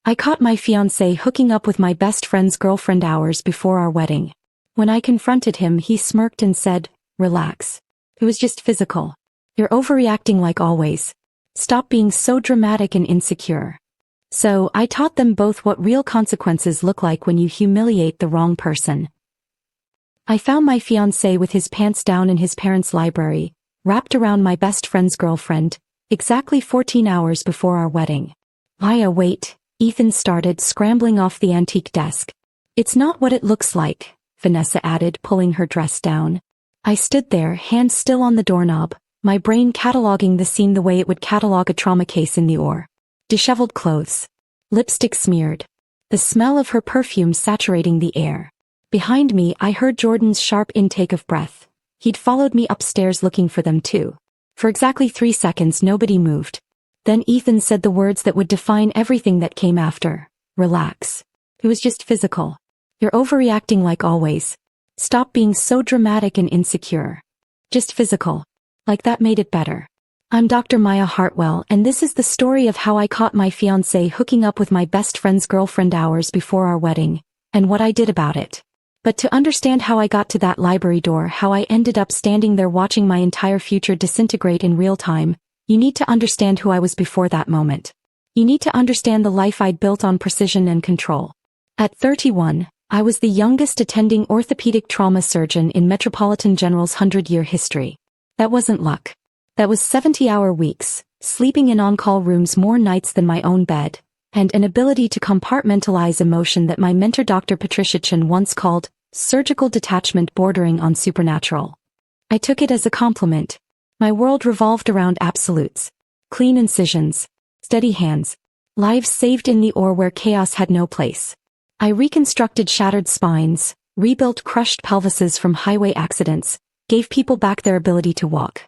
I caught my fiancé hooking up with my best friend's girlfriend hours before our wedding. When I confronted him, he smirked and said, "Relax. It was just physical. You're overreacting like always. Stop being so dramatic and insecure." So, I taught them both what real consequences look like when you humiliate the wrong person. I found my fiancé with his pants down in his parents' library, wrapped around my best friend's girlfriend, exactly 14 hours before our wedding. Wait, Ethan started, scrambling off the antique desk. "It's not what it looks like," Vanessa added, pulling her dress down. I stood there, hands still on the doorknob, my brain cataloging the scene the way it would catalog a trauma case in the OR. Disheveled clothes. Lipstick smeared. The smell of her perfume saturating the air. Behind me, I heard Jordan's sharp intake of breath. He'd followed me upstairs looking for them too. For exactly 3 seconds nobody moved. Then Ethan said the words that would define everything that came after. "Relax. It was just physical. You're overreacting like always. Stop being so dramatic and insecure. Just physical. Like that made it better." I'm Dr. Maya Hartwell, and this is the story of how I caught my fiancé hooking up with my best friend's girlfriend hours before our wedding, and what I did about it. But to understand how I got to that library door, how I ended up standing there watching my entire future disintegrate in real time, you need to understand who I was before that moment. You need to understand the life I'd built on precision and control. At 31, I was the youngest attending orthopedic trauma surgeon in Metropolitan General's 100-year history. That wasn't luck. That was 70-hour weeks, sleeping in on-call rooms more nights than my own bed, and an ability to compartmentalize emotion that my mentor Dr. Patricia Chen once called surgical detachment bordering on supernatural. I took it as a compliment. My world revolved around absolutes. Clean incisions, steady hands, lives saved in the OR where chaos had no place. I reconstructed shattered spines, rebuilt crushed pelvises from highway accidents, gave people back their ability to walk.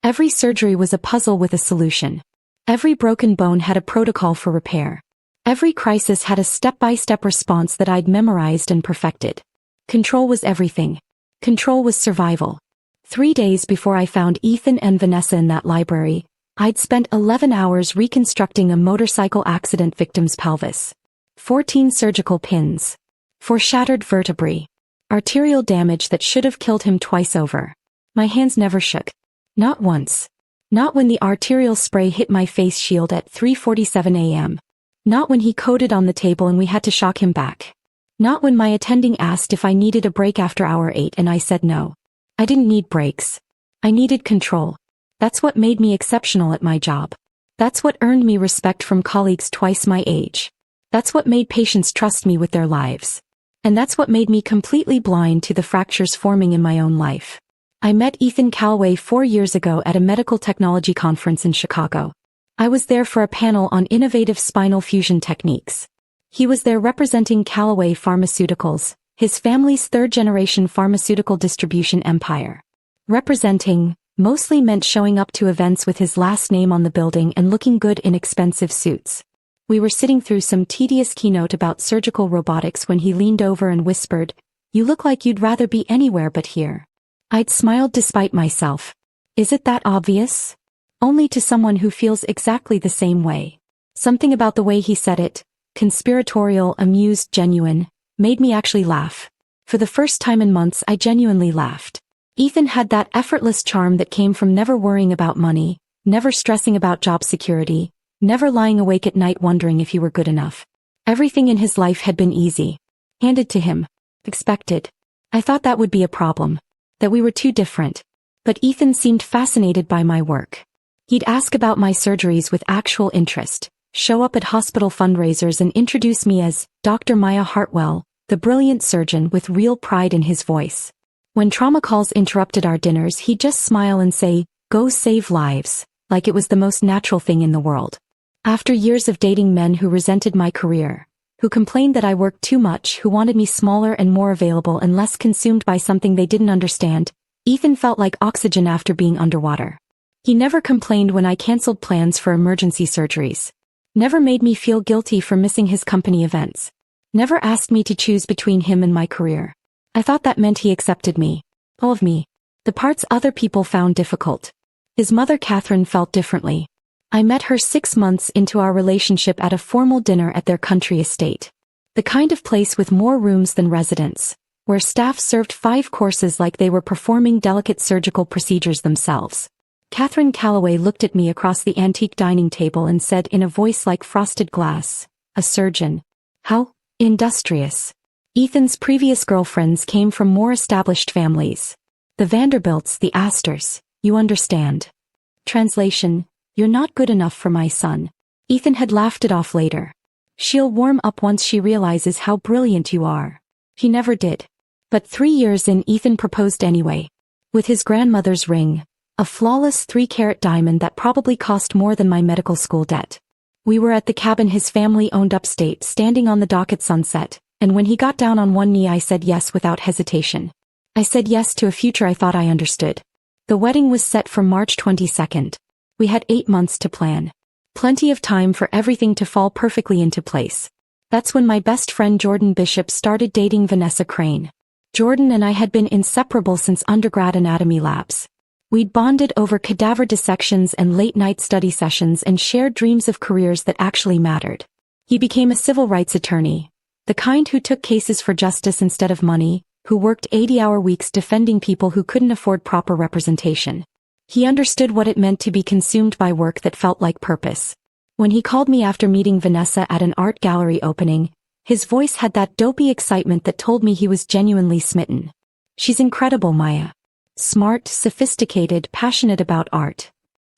Every surgery was a puzzle with a solution. Every broken bone had a protocol for repair. Every crisis had a step-by-step response that I'd memorized and perfected. Control was everything. Control was survival. 3 days before I found Ethan and Vanessa in that library, I'd spent 11 hours reconstructing a motorcycle accident victim's pelvis. 14 surgical pins. 4 shattered vertebrae. Arterial damage that should have killed him twice over. My hands never shook. Not once. Not when the arterial spray hit my face shield at 3:47 a.m. Not when he coded on the table and we had to shock him back. Not when my attending asked if I needed a break after hour 8 and I said no. I didn't need breaks. I needed control. That's what made me exceptional at my job. That's what earned me respect from colleagues twice my age. That's what made patients trust me with their lives. And that's what made me completely blind to the fractures forming in my own life. I met Ethan Callaway 4 years ago at a medical technology conference in Chicago. I was there for a panel on innovative spinal fusion techniques. He was there representing Callaway Pharmaceuticals, his family's third-generation pharmaceutical distribution empire. Representing mostly meant showing up to events with his last name on the building and looking good in expensive suits. We were sitting through some tedious keynote about surgical robotics when he leaned over and whispered, "You look like you'd rather be anywhere but here." I'd smiled despite myself. Is it that obvious? Only to someone who feels exactly the same way. Something about the way he said it, conspiratorial, amused, genuine, made me actually laugh. For the first time in months I genuinely laughed. Ethan had that effortless charm that came from never worrying about money, never stressing about job security, never lying awake at night wondering if he were good enough. Everything in his life had been easy. Handed to him. Expected. I thought that would be a problem. That we were too different. But Ethan seemed fascinated by my work. He'd ask about my surgeries with actual interest, show up at hospital fundraisers and introduce me as Dr. Maya Hartwell, the brilliant surgeon, with real pride in his voice. When trauma calls interrupted our dinners, he'd just smile and say, "Go save lives," like it was the most natural thing in the world. After years of dating men who resented my career, who complained that I worked too much, who wanted me smaller and more available and less consumed by something they didn't understand, Ethan felt like oxygen after being underwater. He never complained when I canceled plans for emergency surgeries. Never made me feel guilty for missing his company events. Never asked me to choose between him and my career. I thought that meant he accepted me. All of me. The parts other people found difficult. His mother Catherine felt differently. I met her 6 months into our relationship at a formal dinner at their country estate. The kind of place with more rooms than residents, where staff served 5 courses like they were performing delicate surgical procedures themselves. Catherine Calloway looked at me across the antique dining table and said in a voice like frosted glass, "A surgeon. How industrious." Ethan's previous girlfriends came from more established families. The Vanderbilts, the Astors, you understand. Translation: "You're not good enough for my son." Ethan had laughed it off later. "She'll warm up once she realizes how brilliant you are." He never did. But 3 years in, Ethan proposed anyway. With his grandmother's ring, a flawless 3-carat diamond that probably cost more than my medical school debt. We were at the cabin his family owned upstate, standing on the dock at sunset, and when he got down on one knee I said yes without hesitation. I said yes to a future I thought I understood. The wedding was set for March 22nd. We had 8 months to plan. Plenty of time for everything to fall perfectly into place. That's when my best friend Jordan Bishop started dating Vanessa Crane. Jordan and I had been inseparable since undergrad anatomy labs. We'd bonded over cadaver dissections and late-night study sessions and shared dreams of careers that actually mattered. He became a civil rights attorney, the kind who took cases for justice instead of money, who worked 80-hour weeks defending people who couldn't afford proper representation. He understood what it meant to be consumed by work that felt like purpose. When he called me after meeting Vanessa at an art gallery opening, his voice had that dopey excitement that told me he was genuinely smitten. "She's incredible, Maya. Smart, sophisticated, passionate about art."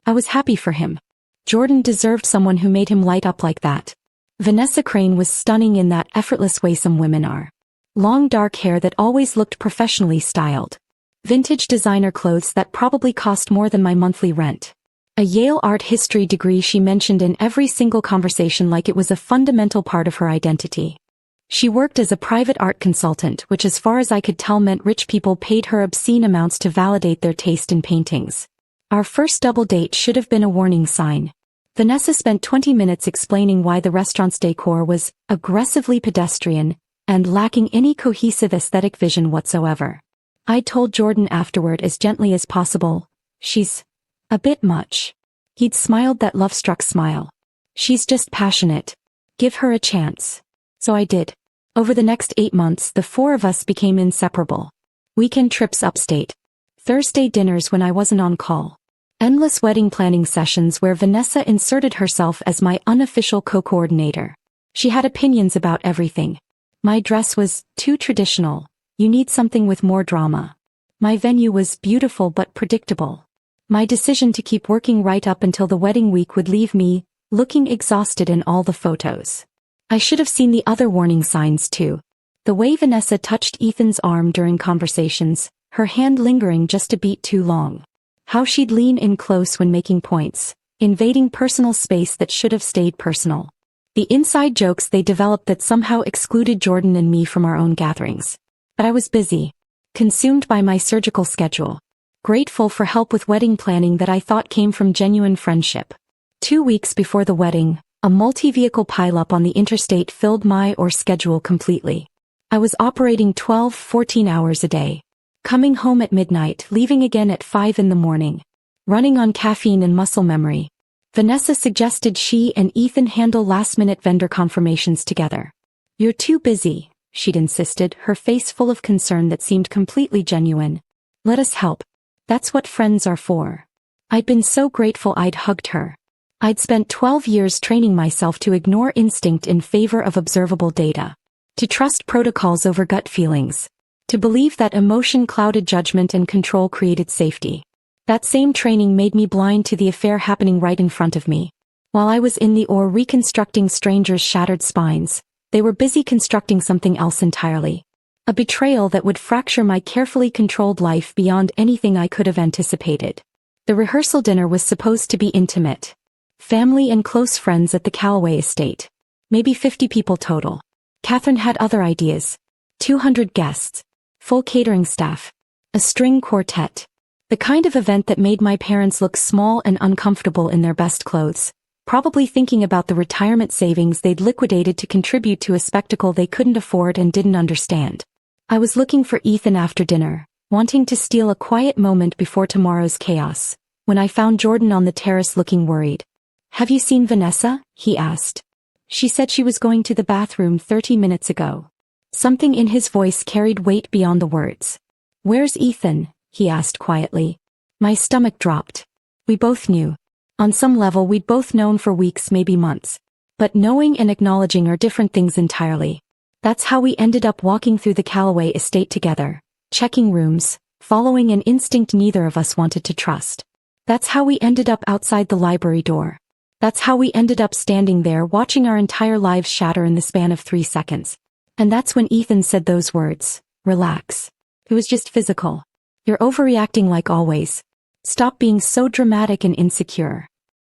I was happy for him. Jordan deserved someone who made him light up like that. Vanessa Crane was stunning in that effortless way some women are. Long dark hair that always looked professionally styled. Vintage designer clothes that probably cost more than my monthly rent. A Yale art history degree she mentioned in every single conversation like it was a fundamental part of her identity. She worked as a private art consultant, which as far as I could tell meant rich people paid her obscene amounts to validate their taste in paintings. Our first double date should have been a warning sign. Vanessa spent 20 minutes explaining why the restaurant's decor was aggressively pedestrian and lacking any cohesive aesthetic vision whatsoever. I told Jordan afterward as gently as possible, "She's a bit much." He'd smiled that love-struck smile. "She's just passionate. Give her a chance." So I did. Over the next 8 months, the 4 of us became inseparable. Weekend trips upstate. Thursday dinners when I wasn't on call. Endless wedding planning sessions where Vanessa inserted herself as my unofficial co-coordinator. She had opinions about everything. My dress was too traditional. You need something with more drama. My venue was beautiful but predictable. My decision to keep working right up until the wedding week would leave me looking exhausted in all the photos. I should have seen the other warning signs too. The way Vanessa touched Ethan's arm during conversations, her hand lingering just a beat too long. How she'd lean in close when making points, invading personal space that should have stayed personal. The inside jokes they developed that somehow excluded Jordan and me from our own gatherings. But I was busy, consumed by my surgical schedule, grateful for help with wedding planning that I thought came from genuine friendship. 2 weeks before the wedding, a multi-vehicle pileup on the interstate filled my schedule completely. I was operating 12-14 hours a day. Coming home at midnight, leaving again at 5 in the morning. Running on caffeine and muscle memory. Vanessa suggested she and Ethan handle last-minute vendor confirmations together. "You're too busy," she'd insisted, her face full of concern that seemed completely genuine. "Let us help. That's what friends are for." I'd been so grateful I'd hugged her. I'd spent 12 years training myself to ignore instinct in favor of observable data. To trust protocols over gut feelings. To believe that emotion clouded judgment and control created safety. That same training made me blind to the affair happening right in front of me. While I was in the OR reconstructing strangers' shattered spines, they were busy constructing something else entirely. A betrayal that would fracture my carefully controlled life beyond anything I could have anticipated. The rehearsal dinner was supposed to be intimate. Family and close friends at the Calloway estate. Maybe 50 people total. Catherine had other ideas. 200 guests. Full catering staff. A string quartet. The kind of event that made my parents look small and uncomfortable in their best clothes, probably thinking about the retirement savings they'd liquidated to contribute to a spectacle they couldn't afford and didn't understand. I was looking for Ethan after dinner, wanting to steal a quiet moment before tomorrow's chaos, when I found Jordan on the terrace looking worried. Have you seen Vanessa? He asked. She said she was going to the bathroom 30 minutes ago. Something in his voice carried weight beyond the words. Where's Ethan? He asked quietly. My stomach dropped. We both knew. On some level we'd both known for weeks, maybe months. But knowing and acknowledging are different things entirely. That's how we ended up walking through the Callaway estate together, checking rooms, following an instinct neither of us wanted to trust. That's how we ended up outside the library door. That's how we ended up standing there watching our entire lives shatter in the span of 3 seconds. And that's when Ethan said those words, relax. It was just physical. You're overreacting like always. Stop being so dramatic and insecure.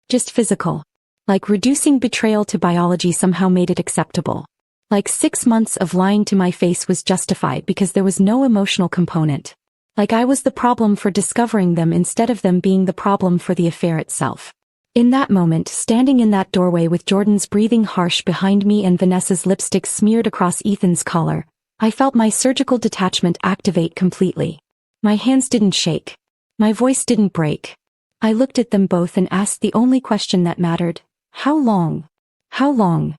Just physical. Like reducing betrayal to biology somehow made it acceptable. Like 6 months of lying to my face was justified because there was no emotional component. Like I was the problem for discovering them instead of them being the problem for the affair itself. In that moment, standing in that doorway with Jordan's breathing harsh behind me and Vanessa's lipstick smeared across Ethan's collar, I felt my surgical detachment activate completely. My hands didn't shake. My voice didn't break. I looked at them both and asked the only question that mattered. How long? How long?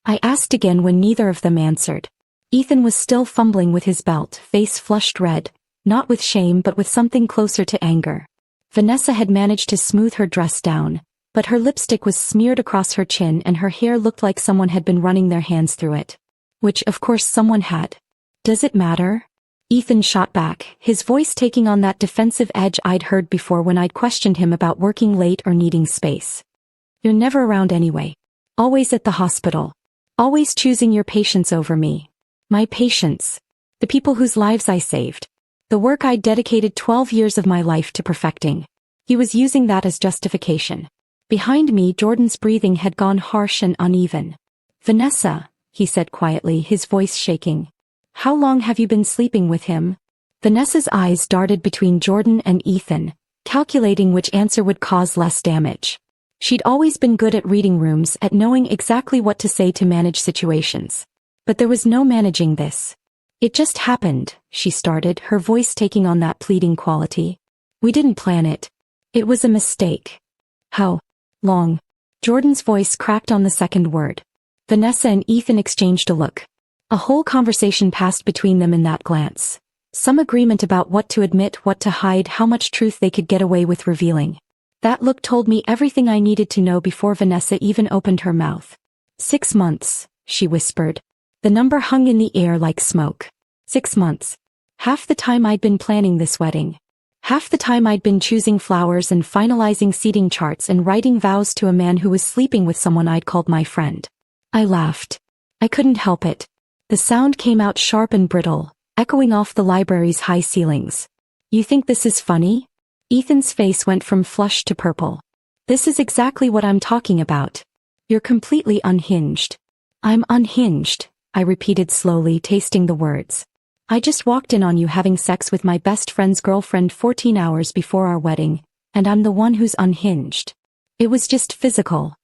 I asked again when neither of them answered. Ethan was still fumbling with his belt, face flushed red, not with shame but with something closer to anger. Vanessa had managed to smooth her dress down, but her lipstick was smeared across her chin and her hair looked like someone had been running their hands through it. Which, of course, someone had. Does it matter? Ethan shot back, his voice taking on that defensive edge I'd heard before when I'd questioned him about working late or needing space. You're never around anyway. Always at the hospital. Always choosing your patients over me. My patients. The people whose lives I saved. The work I'd dedicated 12 years of my life to perfecting. He was using that as justification. Behind me, Jordan's breathing had gone harsh and uneven. Vanessa, he said quietly, his voice shaking. How long have you been sleeping with him? Vanessa's eyes darted between Jordan and Ethan, calculating which answer would cause less damage. She'd always been good at reading rooms, at knowing exactly what to say to manage situations. But there was no managing this. It just happened, she started, her voice taking on that pleading quality. We didn't plan it. It was a mistake. How long? Jordan's voice cracked on the second word. Vanessa and Ethan exchanged a look. A whole conversation passed between them in that glance. Some agreement about what to admit, what to hide, how much truth they could get away with revealing. That look told me everything I needed to know before Vanessa even opened her mouth. 6 months, she whispered. The number hung in the air like smoke. 6 months. Half the time I'd been planning this wedding. Half the time I'd been choosing flowers and finalizing seating charts and writing vows to a man who was sleeping with someone I'd called my friend. I laughed. I couldn't help it. The sound came out sharp and brittle, echoing off the library's high ceilings. You think this is funny? Ethan's face went from flushed to purple. This is exactly what I'm talking about. You're completely unhinged. I'm unhinged, I repeated slowly, tasting the words. I just walked in on you having sex with my best friend's girlfriend 14 hours before our wedding, and I'm the one who's unhinged. It was just physical.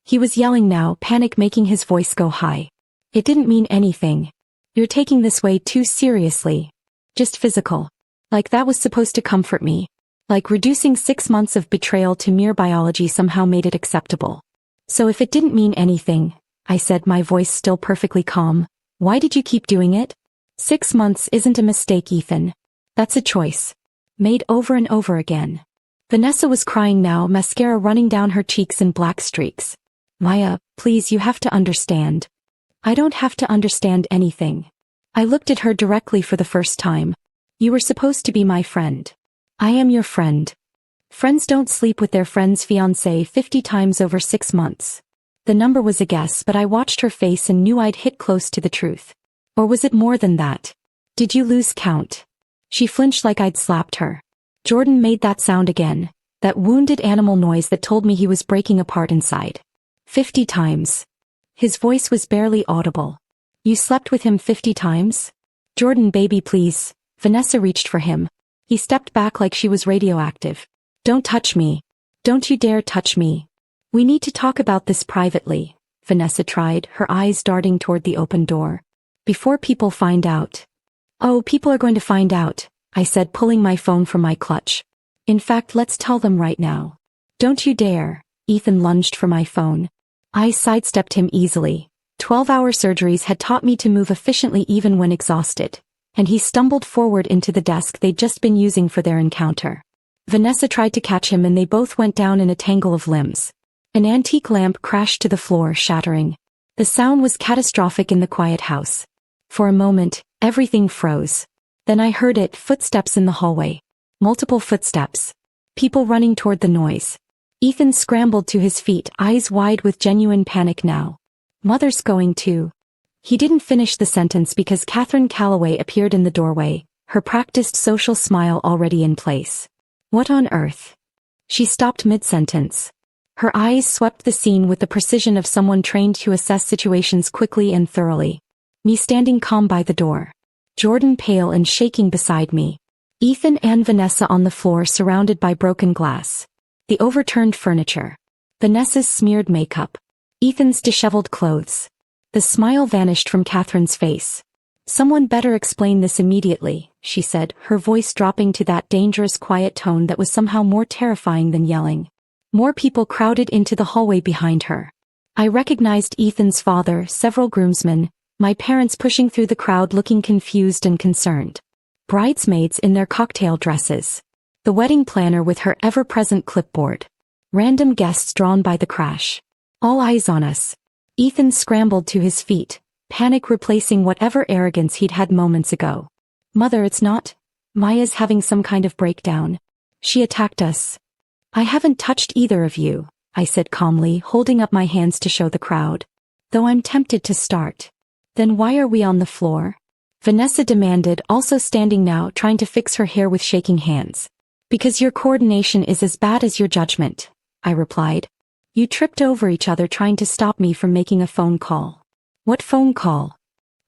He was yelling now, panic making his voice go high. It didn't mean anything. You're taking this way too seriously. Just physical. Like that was supposed to comfort me. Like reducing 6 months of betrayal to mere biology somehow made it acceptable. So if it didn't mean anything, I said, my voice still perfectly calm, why did you keep doing it? 6 months isn't a mistake, Ethan. That's a choice. Made over and over again. Vanessa was crying now, mascara running down her cheeks in black streaks. Maya, please, you have to understand. I don't have to understand anything. I looked at her directly for the first time. You were supposed to be my friend. I am your friend. Friends don't sleep with their friend's fiancé 50 times over 6 months. The number was a guess, but I watched her face and knew I'd hit close to the truth. Or was it more than that? Did you lose count? She flinched like I'd slapped her. Jordan made that sound again, that wounded animal noise that told me he was breaking apart inside. 50 times. His voice was barely audible. You slept with him 50 times? Jordan, baby, please. Vanessa reached for him. He stepped back like she was radioactive. Don't touch me. Don't you dare touch me. We need to talk about this privately, Vanessa tried, her eyes darting toward the open door. Before people find out. Oh, people are going to find out, I said, pulling my phone from my clutch. In fact, let's tell them right now. Don't you dare. Ethan lunged for my phone. I sidestepped him easily. 12-hour surgeries had taught me to move efficiently even when exhausted. And he stumbled forward into the desk they'd just been using for their encounter. Vanessa tried to catch him and they both went down in a tangle of limbs. An antique lamp crashed to the floor, shattering. The sound was catastrophic in the quiet house. For a moment, everything froze. Then I heard it, footsteps in the hallway. Multiple footsteps. People running toward the noise. Ethan scrambled to his feet, eyes wide with genuine panic now. Mother's going to... He didn't finish the sentence because Catherine Calloway appeared in the doorway, her practiced social smile already in place. What on earth? She stopped mid-sentence. Her eyes swept the scene with the precision of someone trained to assess situations quickly and thoroughly. Me standing calm by the door. Jordan pale and shaking beside me. Ethan and Vanessa on the floor surrounded by broken glass. The overturned furniture. Vanessa's smeared makeup. Ethan's disheveled clothes. The smile vanished from Catherine's face. Someone better explain this immediately, she said, her voice dropping to that dangerous quiet tone that was somehow more terrifying than yelling. More people crowded into the hallway behind her. I recognized Ethan's father, several groomsmen, my parents pushing through the crowd looking confused and concerned. Bridesmaids in their cocktail dresses. The wedding planner with her ever-present clipboard. Random guests drawn by the crash. All eyes on us. Ethan scrambled to his feet, panic replacing whatever arrogance he'd had moments ago. Mother, it's not. Maya's having some kind of breakdown. She attacked us. I haven't touched either of you, I said calmly, holding up my hands to show the crowd. Though I'm tempted to start. Then why are we on the floor? Vanessa demanded, also standing now, trying to fix her hair with shaking hands. Because your coordination is as bad as your judgment, I replied. You tripped over each other trying to stop me from making a phone call. What phone call?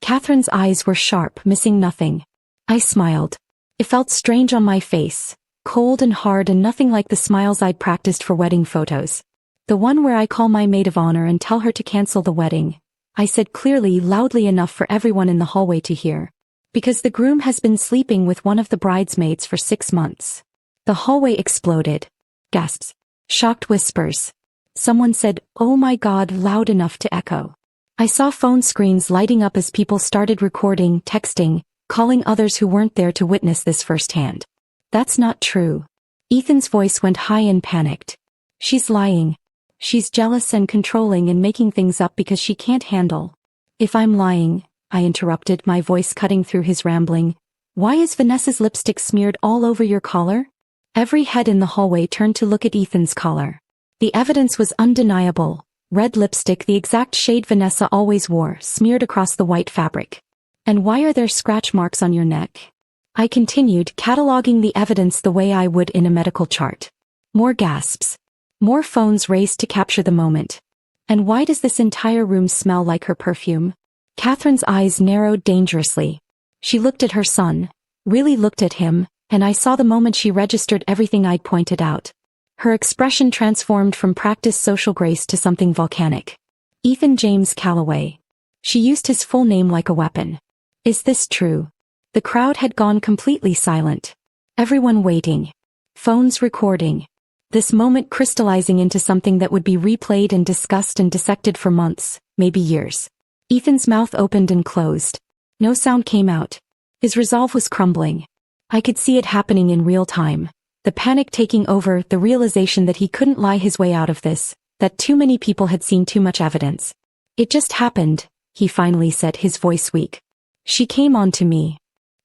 Catherine's eyes were sharp, missing nothing. I smiled. It felt strange on my face, cold and hard and nothing like the smiles I'd practiced for wedding photos. The one where I call my maid of honor and tell her to cancel the wedding. I said clearly, loudly enough for everyone in the hallway to hear. Because the groom has been sleeping with one of the bridesmaids for 6 months. The hallway exploded. Gasps. Shocked whispers. Someone said, "Oh my God," loud enough to echo. I saw phone screens lighting up as people started recording, texting, calling others who weren't there to witness this firsthand. That's not true. Ethan's voice went high and panicked. She's lying. She's jealous and controlling and making things up because she can't handle. If I'm lying, I interrupted, my voice cutting through his rambling. Why is Vanessa's lipstick smeared all over your collar? Every head in the hallway turned to look at Ethan's collar. The evidence was undeniable. Red lipstick, the exact shade Vanessa always wore, smeared across the white fabric. And why are there scratch marks on your neck? I continued, cataloging the evidence the way I would in a medical chart. More gasps. More phones raised to capture the moment. And why does this entire room smell like her perfume? Catherine's eyes narrowed dangerously. She looked at her son, really looked at him, and I saw the moment she registered everything I'd pointed out. Her expression transformed from practiced social grace to something volcanic. Ethan James Calloway. She used his full name like a weapon. Is this true? The crowd had gone completely silent. Everyone waiting. Phones recording. This moment crystallizing into something that would be replayed and discussed and dissected for months, maybe years. Ethan's mouth opened and closed. No sound came out. His resolve was crumbling. I could see it happening in real time. The panic taking over, the realization that he couldn't lie his way out of this, that too many people had seen too much evidence. It just happened, he finally said, his voice weak. She came on to me.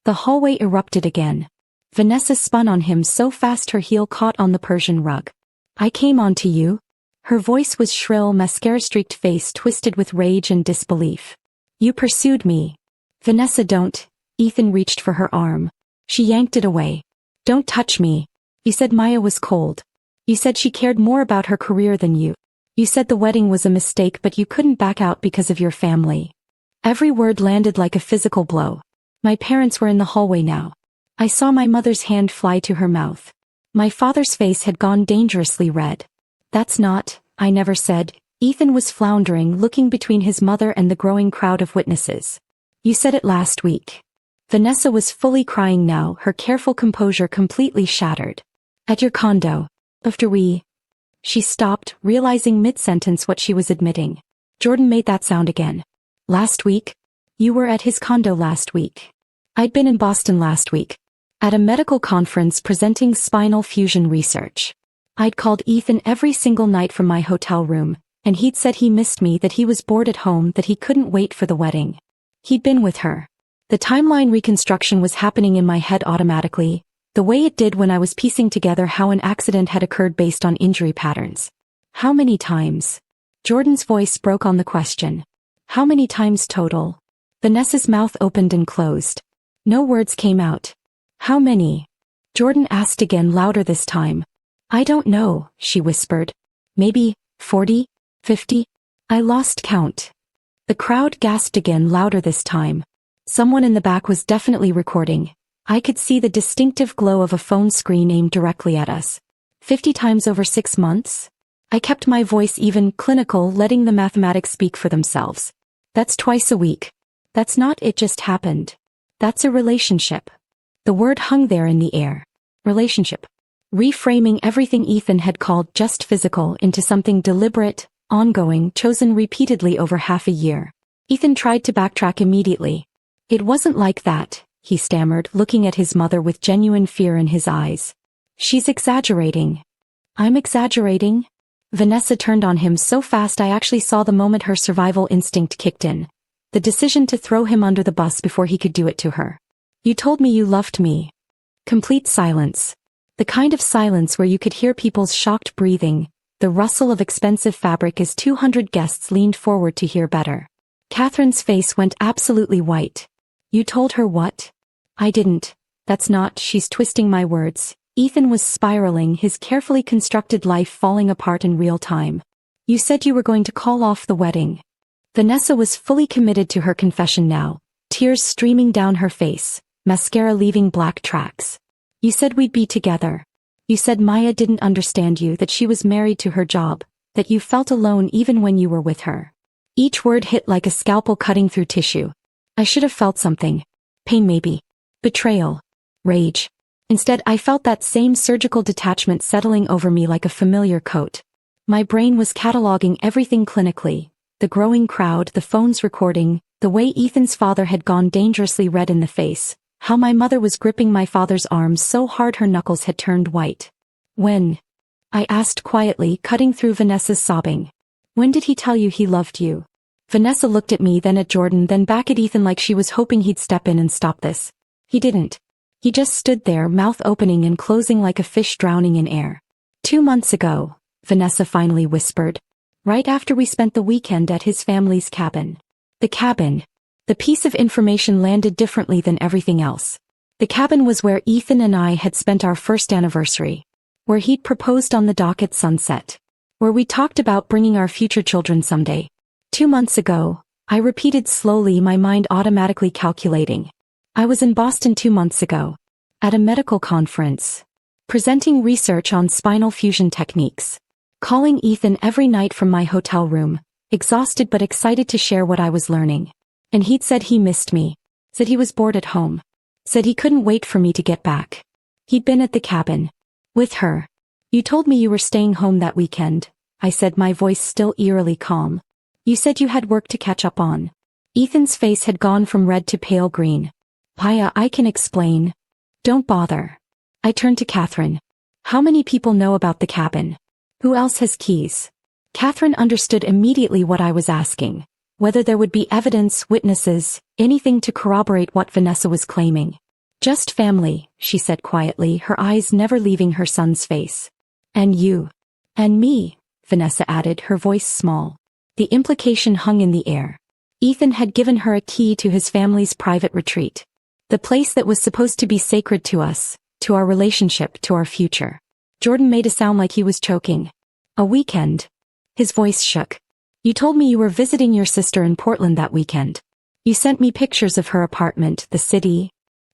The hallway erupted again. Vanessa spun on him so fast her heel caught on the Persian rug. I came on to you? Her voice was shrill, mascara-streaked face twisted with rage and disbelief. You pursued me. Vanessa, don't. Ethan reached for her arm. She yanked it away. Don't touch me. You said Maya was cold. You said she cared more about her career than you. You said the wedding was a mistake but you couldn't back out because of your family. Every word landed like a physical blow. My parents were in the hallway now. I saw my mother's hand fly to her mouth. My father's face had gone dangerously red. That's not, I never said. Ethan was floundering, looking between his mother and the growing crowd of witnesses. You said it last week. Vanessa was fully crying now, her careful composure completely shattered. At your condo. After we... She stopped, realizing mid-sentence what she was admitting. Jordan made that sound again. Last week? You were at his condo last week. I'd been in Boston last week. At a medical conference presenting spinal fusion research. I'd called Ethan every single night from my hotel room, and he'd said he missed me, that he was bored at home, that he couldn't wait for the wedding. He'd been with her. The timeline reconstruction was happening in my head automatically, the way it did when I was piecing together how an accident had occurred based on injury patterns. How many times? Jordan's voice broke on the question. How many times total? Vanessa's mouth opened and closed. No words came out. How many? Jordan asked again, louder this time. I don't know, she whispered. Maybe 40? 50? I lost count. The crowd gasped again, louder this time. Someone in the back was definitely recording. I could see the distinctive glow of a phone screen aimed directly at us. 50 times over 6 months? I kept my voice even, clinical, letting the mathematics speak for themselves. That's twice a week. That's not it just happened. That's a relationship. The word hung there in the air. Relationship. Reframing everything Ethan had called just physical into something deliberate, ongoing, chosen repeatedly over half a year. Ethan tried to backtrack immediately. It wasn't like that, he stammered, looking at his mother with genuine fear in his eyes. She's exaggerating. I'm exaggerating? Vanessa turned on him so fast I actually saw the moment her survival instinct kicked in. The decision to throw him under the bus before he could do it to her. You told me you loved me. Complete silence. The kind of silence where you could hear people's shocked breathing, the rustle of expensive fabric as 200 guests leaned forward to hear better. Catherine's face went absolutely white. You told her what? I didn't. That's not, she's twisting my words. Ethan was spiraling, his carefully constructed life falling apart in real time. You said you were going to call off the wedding. Vanessa was fully committed to her confession now, tears streaming down her face, mascara leaving black tracks. You said we'd be together. You said Maya didn't understand you, that she was married to her job, that you felt alone even when you were with her. Each word hit like a scalpel cutting through tissue. I should have felt something. Pain maybe. Betrayal. Rage. Instead, I felt that same surgical detachment settling over me like a familiar coat. My brain was cataloging everything clinically. The growing crowd, the phones recording, the way Ethan's father had gone dangerously red in the face, how my mother was gripping my father's arms so hard her knuckles had turned white. When? I asked quietly, cutting through Vanessa's sobbing. When did he tell you he loved you? Vanessa looked at me, then at Jordan, then back at Ethan like she was hoping he'd step in and stop this. He didn't. He just stood there, mouth opening and closing like a fish drowning in air. 2 months ago, Vanessa finally whispered. Right after we spent the weekend at his family's cabin. The cabin. The piece of information landed differently than everything else. The cabin was where Ethan and I had spent our first anniversary. Where he'd proposed on the dock at sunset. Where we talked about bringing our future children someday. 2 months ago, I repeated slowly, my mind automatically calculating. I was in Boston 2 months ago. At a medical conference. Presenting research on spinal fusion techniques. Calling Ethan every night from my hotel room, exhausted but excited to share what I was learning. And he'd said he missed me. Said he was bored at home. Said he couldn't wait for me to get back. He'd been at the cabin. With her. You told me you were staying home that weekend, I said, my voice still eerily calm. You said you had work to catch up on. Ethan's face had gone from red to pale green. Paya, I can explain. Don't bother. I turned to Catherine. How many people know about the cabin? Who else has keys? Catherine understood immediately what I was asking. Whether there would be evidence, witnesses, anything to corroborate what Vanessa was claiming. Just family, she said quietly, her eyes never leaving her son's face. And you. And me, Vanessa added, her voice small. The implication hung in the air. Ethan had given her a key to his family's private retreat. The place that was supposed to be sacred to us, to our relationship, to our future. Jordan made a sound like he was choking. A weekend. His voice shook. You told me you were visiting your sister in Portland that weekend. You sent me pictures of her apartment, the city.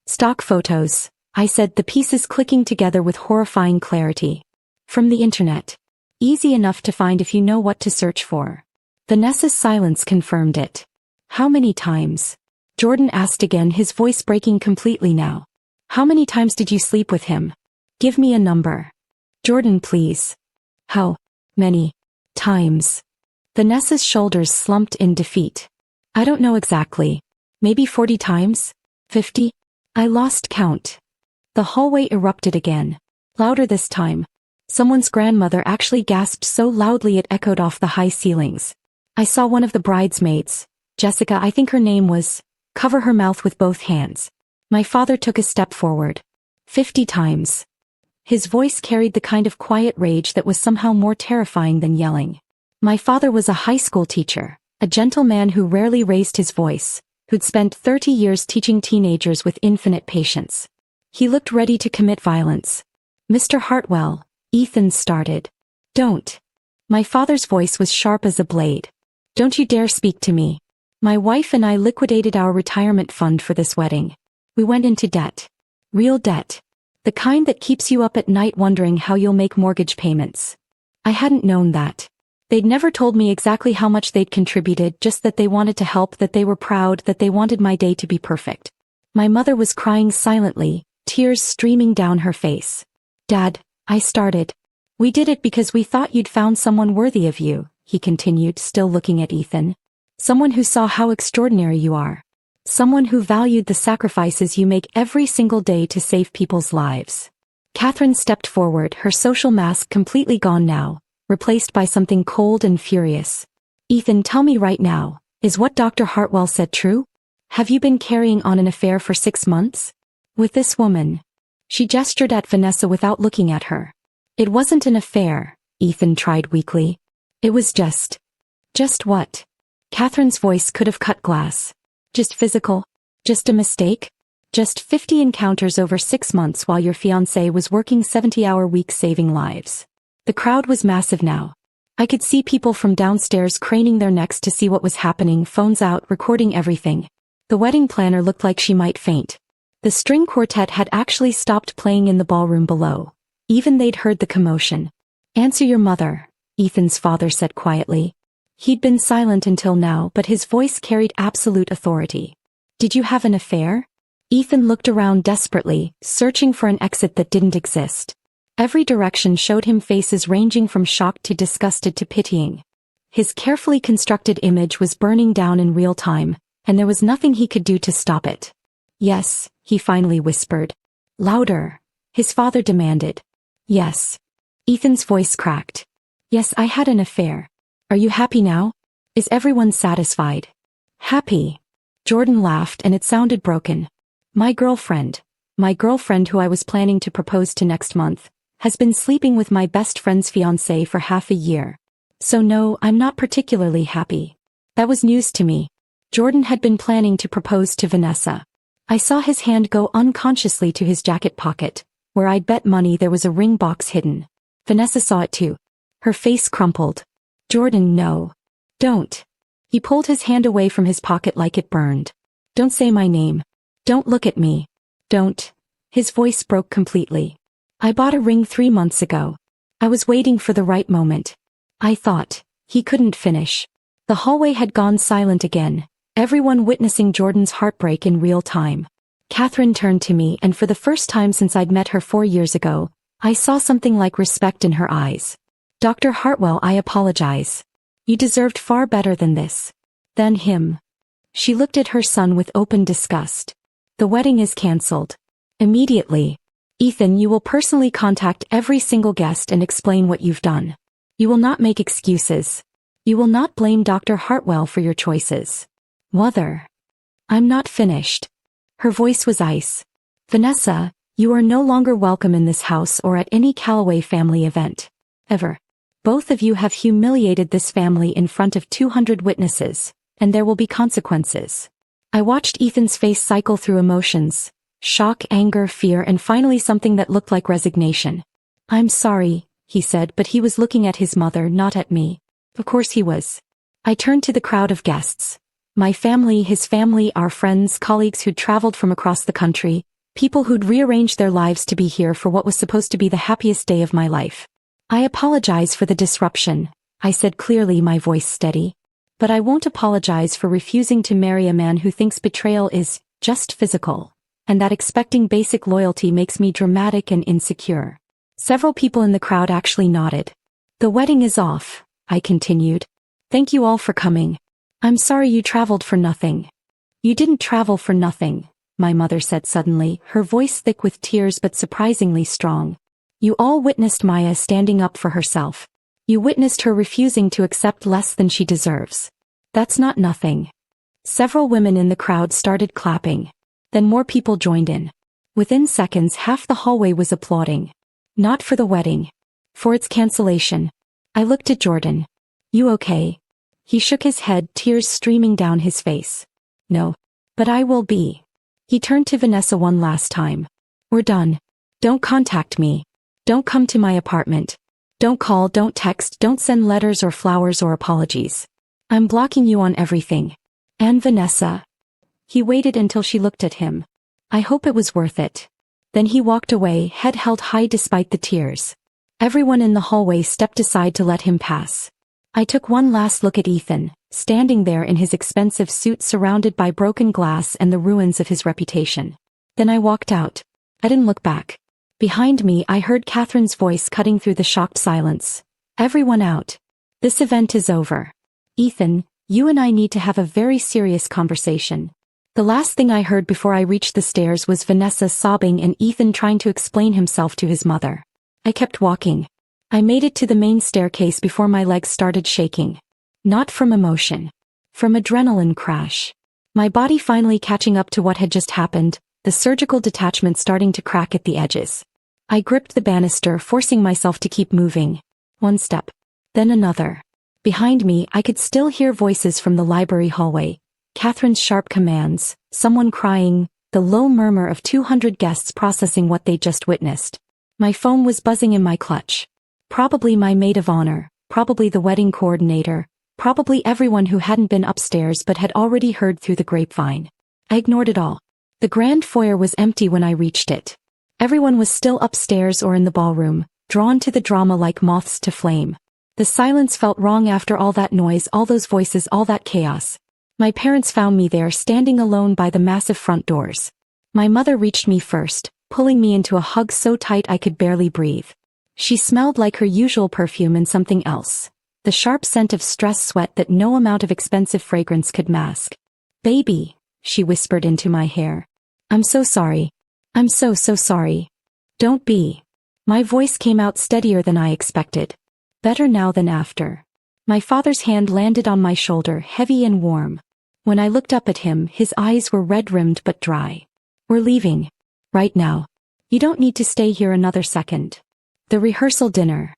Stock photos, I said, the pieces clicking together with horrifying clarity. From the internet. Easy enough to find if you know what to search for. Vanessa's silence confirmed it. How many times? Jordan asked again, his voice breaking completely now. How many times did you sleep with him? Give me a number. Jordan, please. How? Many times. Vanessa's shoulders slumped in defeat. I don't know exactly. Maybe 40 times? 50? I lost count. The hallway erupted again. Louder this time. Someone's grandmother actually gasped so loudly it echoed off the high ceilings. I saw one of the bridesmaids, Jessica, I think her name was, cover her mouth with both hands. My father took a step forward. 50 times. His voice carried the kind of quiet rage that was somehow more terrifying than yelling. My father was a high school teacher, a gentle man who rarely raised his voice, who'd spent 30 years teaching teenagers with infinite patience. He looked ready to commit violence. Mr. Hartwell, Ethan started. Don't. My father's voice was sharp as a blade. Don't you dare speak to me. My wife and I liquidated our retirement fund for this wedding. We went into debt. Real debt. The kind that keeps you up at night wondering how you'll make mortgage payments. I hadn't known that. They'd never told me exactly how much they'd contributed, just that they wanted to help, that they were proud, that they wanted my day to be perfect. My mother was crying silently, tears streaming down her face. Dad, I started. We did it because we thought you'd found someone worthy of you, he continued, still looking at Ethan. Someone who saw how extraordinary you are. Someone who valued the sacrifices you make every single day to save people's lives. Catherine stepped forward, her social mask completely gone now, replaced by something cold and furious. Ethan, tell me right now, is what Dr. Hartwell said true? Have you been carrying on an affair for 6 months? With this woman? She gestured at Vanessa without looking at her. It wasn't an affair, Ethan tried weakly. It was just what? Catherine's voice could have cut glass. Just physical? Just a mistake? Just 50 encounters over 6 months while your fiancé was working 70-hour weeks saving lives. The crowd was massive now. I could see people from downstairs craning their necks to see what was happening, phones out, recording everything. The wedding planner looked like she might faint. The string quartet had actually stopped playing in the ballroom below. Even they'd heard the commotion. Answer your mother, Ethan's father said quietly. He'd been silent until now, but his voice carried absolute authority. Did you have an affair? Ethan looked around desperately, searching for an exit that didn't exist. Every direction showed him faces ranging from shocked to disgusted to pitying. His carefully constructed image was burning down in real time, and there was nothing he could do to stop it. Yes, he finally whispered. Louder, his father demanded. Yes. Ethan's voice cracked. Yes, I had an affair. Are you happy now? Is everyone satisfied? Happy. Jordan laughed and it sounded broken. My girlfriend who I was planning to propose to next month, has been sleeping with my best friend's fiancé for half a year. So no, I'm not particularly happy. That was news to me. Jordan had been planning to propose to Vanessa. I saw his hand go unconsciously to his jacket pocket, where I'd bet money there was a ring box hidden. Vanessa saw it too. Her face crumpled. Jordan, no. Don't. He pulled his hand away from his pocket like it burned. Don't say my name. Don't look at me. Don't. His voice broke completely. I bought a ring 3 months ago. I was waiting for the right moment. I thought. He couldn't finish. The hallway had gone silent again, everyone witnessing Jordan's heartbreak in real time. Catherine turned to me, and for the first time since I'd met her 4 years ago, I saw something like respect in her eyes. Dr. Hartwell, I apologize. You deserved far better than this. Than him. She looked at her son with open disgust. The wedding is cancelled. Immediately. Ethan, you will personally contact every single guest and explain what you've done. You will not make excuses. You will not blame Dr. Hartwell for your choices. Mother. I'm not finished. Her voice was ice. Vanessa, you are no longer welcome in this house or at any Calloway family event. Ever. Both of you have humiliated this family in front of 200 witnesses, and there will be consequences. I watched Ethan's face cycle through emotions. Shock, anger, fear, and finally something that looked like resignation. I'm sorry, he said, but he was looking at his mother, not at me. Of course he was. I turned to the crowd of guests. My family, his family, our friends, colleagues who'd traveled from across the country, people who'd rearranged their lives to be here for what was supposed to be the happiest day of my life. I apologize for the disruption, I said clearly, my voice steady. But I won't apologize for refusing to marry a man who thinks betrayal is just physical, and that expecting basic loyalty makes me dramatic and insecure. Several people in the crowd actually nodded. The wedding is off, I continued. Thank you all for coming. I'm sorry you traveled for nothing. You didn't travel for nothing, my mother said suddenly, her voice thick with tears but surprisingly strong. You all witnessed Maya standing up for herself. You witnessed her refusing to accept less than she deserves. That's not nothing. Several women in the crowd started clapping. Then more people joined in. Within seconds half the hallway was applauding. Not for the wedding. For its cancellation. I looked at Jordan. You okay? He shook his head, tears streaming down his face. No. But I will be. He turned to Vanessa one last time. We're done. Don't contact me. Don't come to my apartment. Don't call, don't text, don't send letters or flowers or apologies. I'm blocking you on everything. And Vanessa? He waited until she looked at him. I hope it was worth it. Then he walked away, head held high despite the tears. Everyone in the hallway stepped aside to let him pass. I took one last look at Ethan, standing there in his expensive suit surrounded by broken glass and the ruins of his reputation. Then I walked out. I didn't look back. Behind me I heard Catherine's voice cutting through the shocked silence. Everyone out. This event is over. Ethan, you and I need to have a very serious conversation. The last thing I heard before I reached the stairs was Vanessa sobbing and Ethan trying to explain himself to his mother. I kept walking. I made it to the main staircase before my legs started shaking. Not from emotion. From adrenaline crash. My body finally catching up to what had just happened, the surgical detachment starting to crack at the edges. I gripped the banister, forcing myself to keep moving. One step. Then another. Behind me I could still hear voices from the library hallway. Catherine's sharp commands, someone crying, the low murmur of 200 guests processing what they just witnessed. My phone was buzzing in my clutch. Probably my maid of honor, probably the wedding coordinator, probably everyone who hadn't been upstairs but had already heard through the grapevine. I ignored it all. The grand foyer was empty when I reached it. Everyone was still upstairs or in the ballroom, drawn to the drama like moths to flame. The silence felt wrong after all that noise, all those voices, all that chaos. My parents found me there standing alone by the massive front doors. My mother reached me first, pulling me into a hug so tight I could barely breathe. She smelled like her usual perfume and something else. The sharp scent of stress sweat that no amount of expensive fragrance could mask. Baby, she whispered into my hair. I'm so sorry. I'm so sorry. Don't be. My voice came out steadier than I expected. Better now than after. My father's hand landed on my shoulder, heavy and warm. When I looked up at him, his eyes were red-rimmed but dry. We're leaving. Right now. You don't need to stay here another second. The rehearsal dinner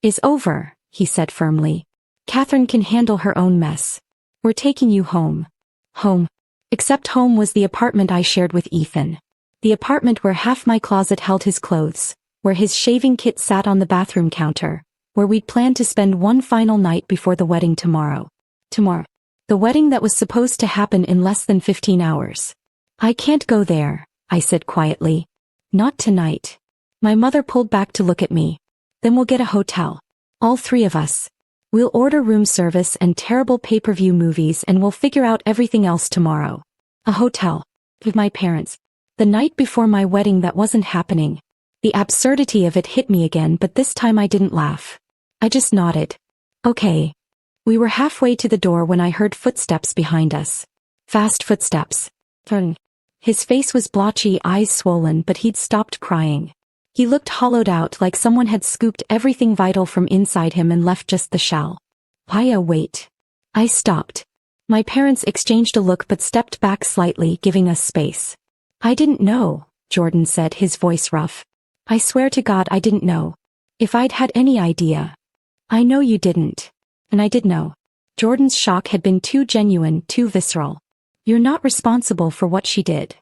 is over, he said firmly. Catherine can handle her own mess. We're taking you home. Home. Except home was the apartment I shared with Ethan. The apartment where half my closet held his clothes, where his shaving kit sat on the bathroom counter, where we'd planned to spend one final night before the wedding tomorrow. Tomorrow. The wedding that was supposed to happen in less than 15 hours. I can't go there, I said quietly. Not tonight. My mother pulled back to look at me. Then we'll get a hotel. All three of us. We'll order room service and terrible pay-per-view movies and we'll figure out everything else tomorrow. A hotel. With my parents. The night before my wedding that wasn't happening. The absurdity of it hit me again, but this time I didn't laugh. I just nodded. Okay. We were halfway to the door when I heard footsteps behind us. Fast footsteps. Turn. His face was blotchy, eyes swollen, but he'd stopped crying. He looked hollowed out, like someone had scooped everything vital from inside him and left just the shell. Paya, wait. I stopped. My parents exchanged a look but stepped back slightly, giving us space. I didn't know, Jordan said, his voice rough. I swear to God I didn't know. If I'd had any idea. I know you didn't. And I did know. Jordan's shock had been too genuine, too visceral. You're not responsible for what she did.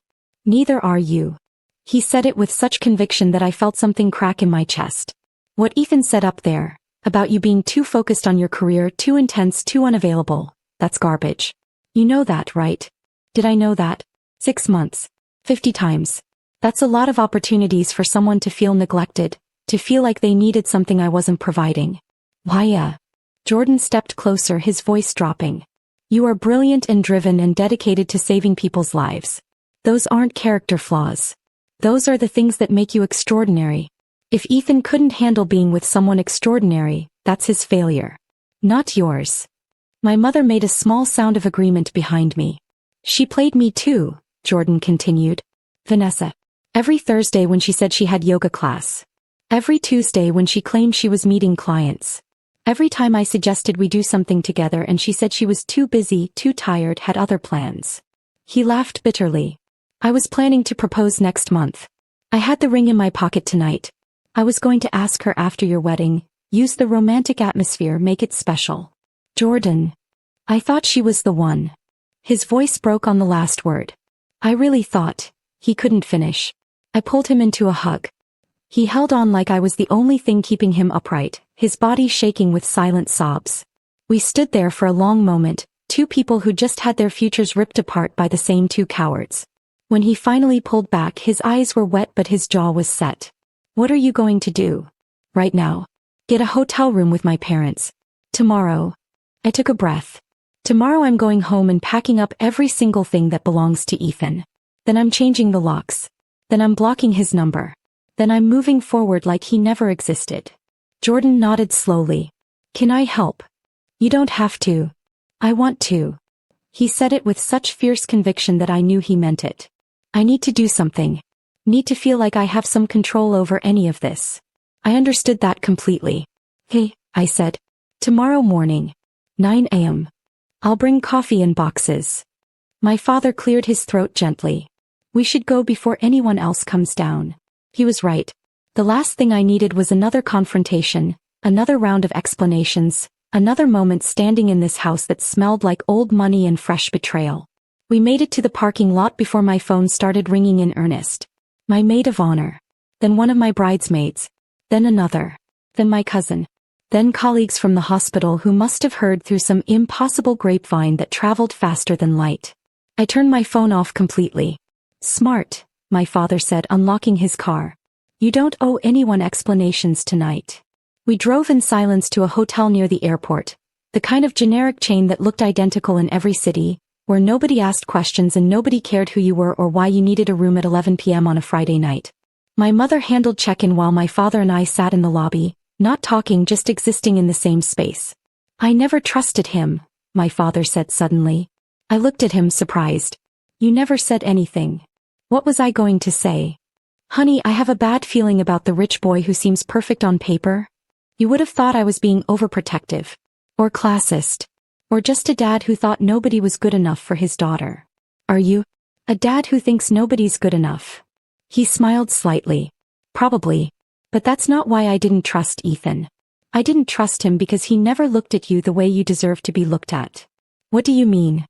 Neither are you. He said it with such conviction that I felt something crack in my chest. What Ethan said up there, about you being too focused on your career, too intense, too unavailable, that's garbage. You know that, right? Did I know that? 6 months. 50 times. That's a lot of opportunities for someone to feel neglected, to feel like they needed something I wasn't providing. Why, Jordan stepped closer, his voice dropping. You are brilliant and driven and dedicated to saving people's lives. Those aren't character flaws. Those are the things that make you extraordinary. If Ethan couldn't handle being with someone extraordinary, That's his failure. Not yours. My mother made a small sound of agreement behind me. She played me too, Jordan continued. Vanessa. Every Thursday when she said she had yoga class. Every Tuesday when she claimed she was meeting clients. Every time I suggested we do something together and she said she was too busy, too tired, had other plans. He laughed bitterly. I was planning to propose next month. I had the ring in my pocket tonight. I was going to ask her after your wedding, use the romantic atmosphere, make it special. Jordan. I thought she was the one. His voice broke on the last word. I really thought. He couldn't finish. I pulled him into a hug. He held on like I was the only thing keeping him upright, his body shaking with silent sobs. We stood there for a long moment, two people who just had their futures ripped apart by the same two cowards. When he finally pulled back, his eyes were wet but his jaw was set. What are you going to do? Right now. Get a hotel room with my parents. Tomorrow. I took a breath. Tomorrow I'm going home and packing up every single thing that belongs to Ethan. Then I'm changing the locks. Then I'm blocking his number. Then I'm moving forward like he never existed. Jordan nodded slowly. Can I help? You don't have to. I want to. He said it with such fierce conviction that I knew he meant it. I need to do something. Need to feel like I have some control over any of this. I understood that completely. Hey, I said. Tomorrow morning. 9 a.m. I'll bring coffee in boxes. My father cleared his throat gently. We should go before anyone else comes down. He was right. The last thing I needed was another confrontation, another round of explanations, another moment standing in this house that smelled like old money and fresh betrayal. We made it to the parking lot before my phone started ringing in earnest. My maid of honor. Then one of my bridesmaids. Then another. Then my cousin. Then colleagues from the hospital who must have heard through some impossible grapevine that traveled faster than light. I turned my phone off completely. Smart, my father said, unlocking his car. You don't owe anyone explanations tonight. We drove in silence to a hotel near the airport, the kind of generic chain that looked identical in every city, where nobody asked questions and nobody cared who you were or why you needed a room at 11 p.m. on a Friday night. My mother handled check-in while my father and I sat in the lobby, not talking, just existing in the same space. I never trusted him, my father said suddenly. I looked at him surprised. You never said anything. What was I going to say? Honey, I have a bad feeling about the rich boy who seems perfect on paper. You would have thought I was being overprotective. Or classist. Or just a dad who thought nobody was good enough for his daughter. Are you? A dad who thinks nobody's good enough. He smiled slightly. Probably. But that's not why I didn't trust Ethan. I didn't trust him because he never looked at you the way you deserve to be looked at. What do you mean?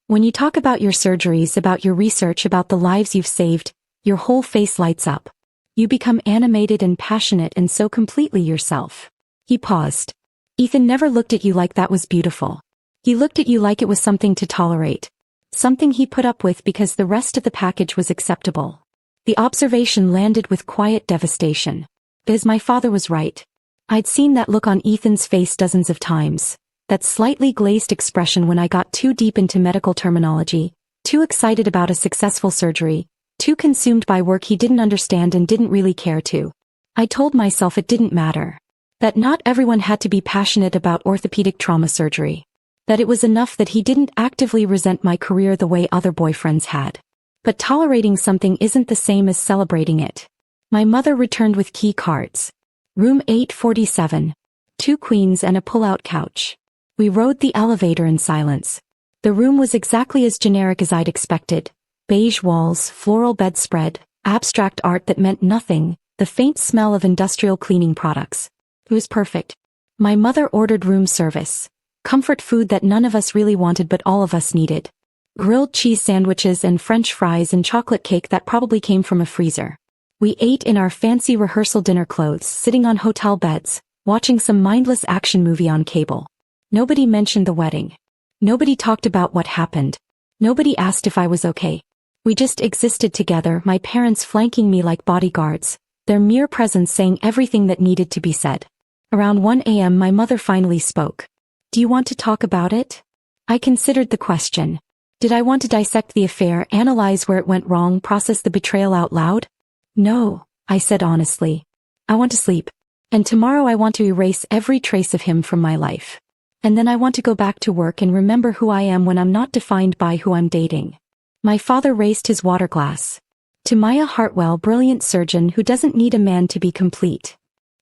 When you talk about your surgeries, about your research, about the lives you've saved, your whole face lights up. You become animated and passionate and so completely yourself. He paused. Ethan never looked at you like that was beautiful. He looked at you like it was something to tolerate. Something he put up with because the rest of the package was acceptable. The observation landed with quiet devastation. Because my father was right. I'd seen that look on Ethan's face dozens of times. That slightly glazed expression when I got too deep into medical terminology, too excited about a successful surgery, too consumed by work he didn't understand and didn't really care to. I told myself it didn't matter. That not everyone had to be passionate about orthopedic trauma surgery. That it was enough that he didn't actively resent my career the way other boyfriends had. But tolerating something isn't the same as celebrating it. My mother returned with key cards. Room 847. 2 queens and a pull-out couch. We rode the elevator in silence. The room was exactly as generic as I'd expected. Beige walls, floral bedspread, abstract art that meant nothing, the faint smell of industrial cleaning products. It was perfect. My mother ordered room service. Comfort food that none of us really wanted but all of us needed. Grilled cheese sandwiches and French fries and chocolate cake that probably came from a freezer. We ate in our fancy rehearsal dinner clothes, sitting on hotel beds, watching some mindless action movie on cable. Nobody mentioned the wedding. Nobody talked about what happened. Nobody asked if I was okay. We just existed together, my parents flanking me like bodyguards, their mere presence saying everything that needed to be said. Around 1 a.m. my mother finally spoke. Do you want to talk about it? I considered the question. Did I want to dissect the affair, analyze where it went wrong, process the betrayal out loud? No, I said honestly. I want to sleep. And tomorrow I want to erase every trace of him from my life. And then I want to go back to work and remember who I am when I'm not defined by who I'm dating. My father raised his water glass. To Maya Hartwell, brilliant surgeon who doesn't need a man to be complete.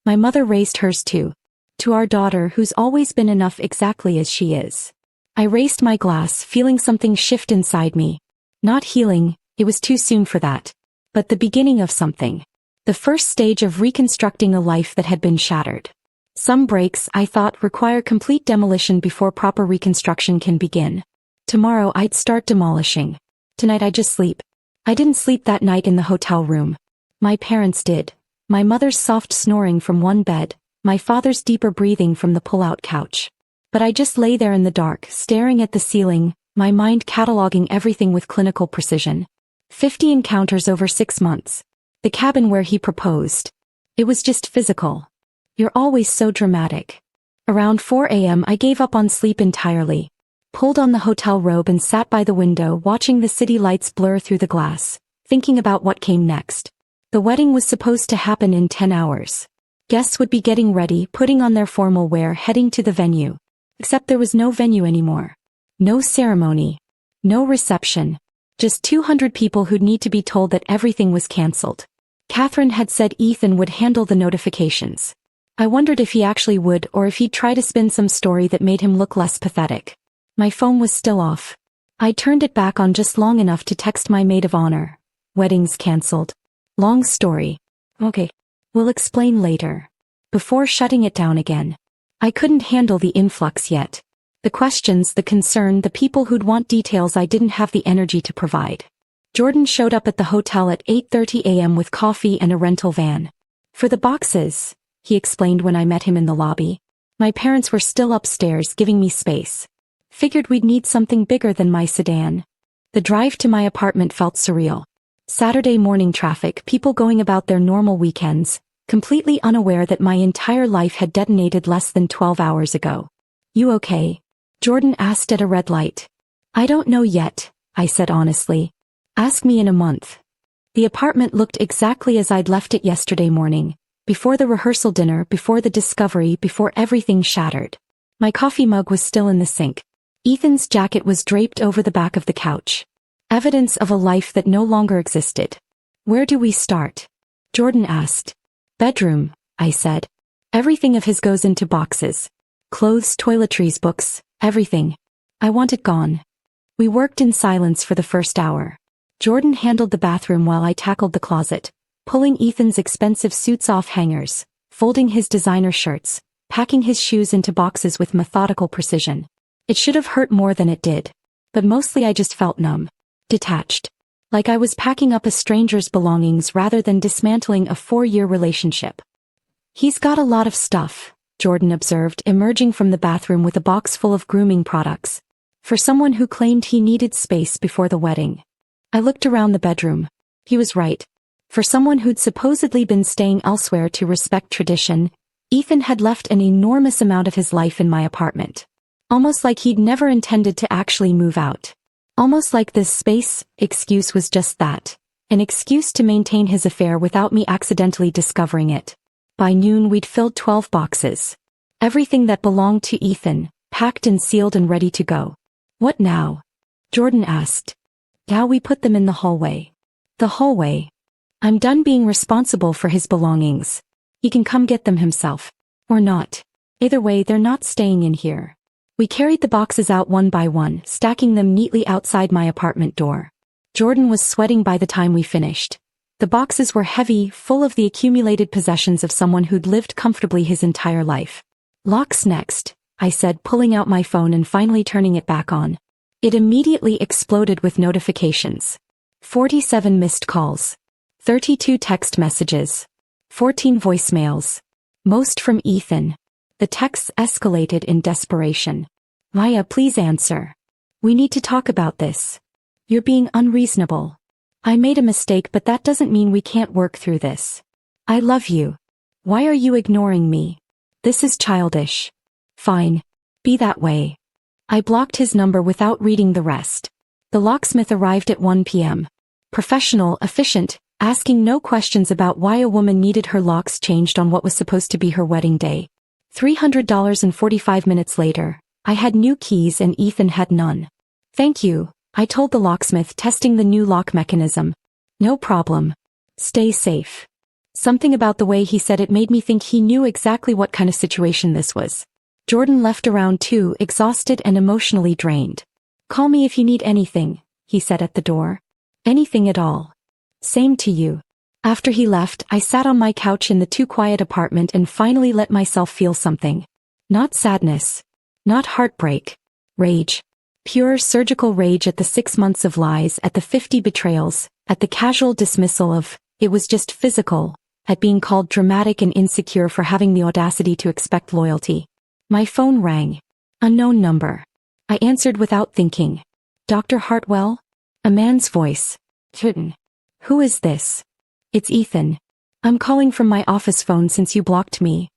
My mother raised hers too. To our daughter who's always been enough exactly as she is. I raised my glass, feeling something shift inside me. Not healing, it was too soon for that. But the beginning of something. The first stage of reconstructing a life that had been shattered. Some breaks, I thought, require complete demolition before proper reconstruction can begin. Tomorrow I'd start demolishing. Tonight I just sleep. I didn't sleep that night in the hotel room. My parents did. My mother's soft snoring from one bed, my father's deeper breathing from the pull-out couch. But I just lay there in the dark, staring at the ceiling, my mind cataloging everything with clinical precision. 50 encounters over 6 months. The cabin where he proposed. It was just physical. You're always so dramatic. Around 4 a.m. I gave up on sleep entirely. Pulled on the hotel robe and sat by the window watching the city lights blur through the glass, thinking about what came next. The wedding was supposed to happen in 10 hours. Guests would be getting ready, putting on their formal wear, heading to the venue. Except there was no venue anymore. No ceremony. No reception. Just 200 people who'd need to be told that everything was cancelled. Catherine had said Ethan would handle the notifications. I wondered if he actually would or if he'd try to spin some story that made him look less pathetic. My phone was still off. I turned it back on just long enough to text my maid of honor. Weddings cancelled. Long story. Okay. We'll explain later. Before shutting it down again. I couldn't handle the influx yet. The questions, the concern, the people who'd want details I didn't have the energy to provide. Jordan showed up at the hotel at 8:30 a.m. with coffee and a rental van. For the boxes, he explained when I met him in the lobby. My parents were still upstairs giving me space. Figured we'd need something bigger than my sedan. The drive to my apartment felt surreal. Saturday morning traffic, people going about their normal weekends, completely unaware that my entire life had detonated less than 12 hours ago. You okay? Jordan asked at a red light. I don't know yet, I said honestly. Ask me in a month. The apartment looked exactly as I'd left it yesterday morning, before the rehearsal dinner, before the discovery, before everything shattered. My coffee mug was still in the sink. Ethan's jacket was draped over the back of the couch. Evidence of a life that no longer existed. Where do we start? Jordan asked. Bedroom, I said. Everything of his goes into boxes. Clothes, toiletries, books, everything. I want it gone. We worked in silence for the first hour. Jordan handled the bathroom while I tackled the closet, pulling Ethan's expensive suits off hangers, folding his designer shirts, packing his shoes into boxes with methodical precision. It should have hurt more than it did. But mostly I just felt numb. Detached. Like I was packing up a stranger's belongings rather than dismantling a 4-year relationship. He's got a lot of stuff, Jordan observed, emerging from the bathroom with a box full of grooming products. For someone who claimed he needed space before the wedding. I looked around the bedroom. He was right. For someone who'd supposedly been staying elsewhere to respect tradition, Ethan had left an enormous amount of his life in my apartment. Almost like he'd never intended to actually move out. Almost like this space excuse was just that. An excuse to maintain his affair without me accidentally discovering it. By noon we'd filled 12 boxes. Everything that belonged to Ethan, packed and sealed and ready to go. What now? Jordan asked. Now we put them in the hallway. The hallway. I'm done being responsible for his belongings. He can come get them himself. Or not. Either way, they're not staying in here. We carried the boxes out one by one, stacking them neatly outside my apartment door. Jordan was sweating by the time we finished. The boxes were heavy, full of the accumulated possessions of someone who'd lived comfortably his entire life. Locks next, I said, pulling out my phone and finally turning it back on. It immediately exploded with notifications. 47 missed calls. 32 text messages. 14 voicemails. Most from Ethan. The texts escalated in desperation. Maya, please answer. We need to talk about this. You're being unreasonable. I made a mistake, but that doesn't mean we can't work through this. I love you. Why are you ignoring me? This is childish. Fine. Be that way. I blocked his number without reading the rest. The locksmith arrived at 1 p.m. Professional, efficient, asking no questions about why a woman needed her locks changed on what was supposed to be her wedding day. $300 and 45 minutes later, I had new keys and Ethan had none. "Thank you," I told the locksmith, testing the new lock mechanism. "No problem. Stay safe." Something about the way he said it made me think he knew exactly what kind of situation this was. Jordan left around 2, exhausted and emotionally drained. "Call me if you need anything," he said at the door. "Anything at all." "Same to you." After he left, I sat on my couch in the too quiet apartment and finally let myself feel something. Not sadness. Not heartbreak. Rage. Pure surgical rage at the 6 months of lies, at the 50 betrayals, at the casual dismissal of, it was just physical, at being called dramatic and insecure for having the audacity to expect loyalty. My phone rang. Unknown number. I answered without thinking. "Dr. Hartwell?" A man's voice. "Who is this?" "It's Ethan. I'm calling from my office phone since you blocked me."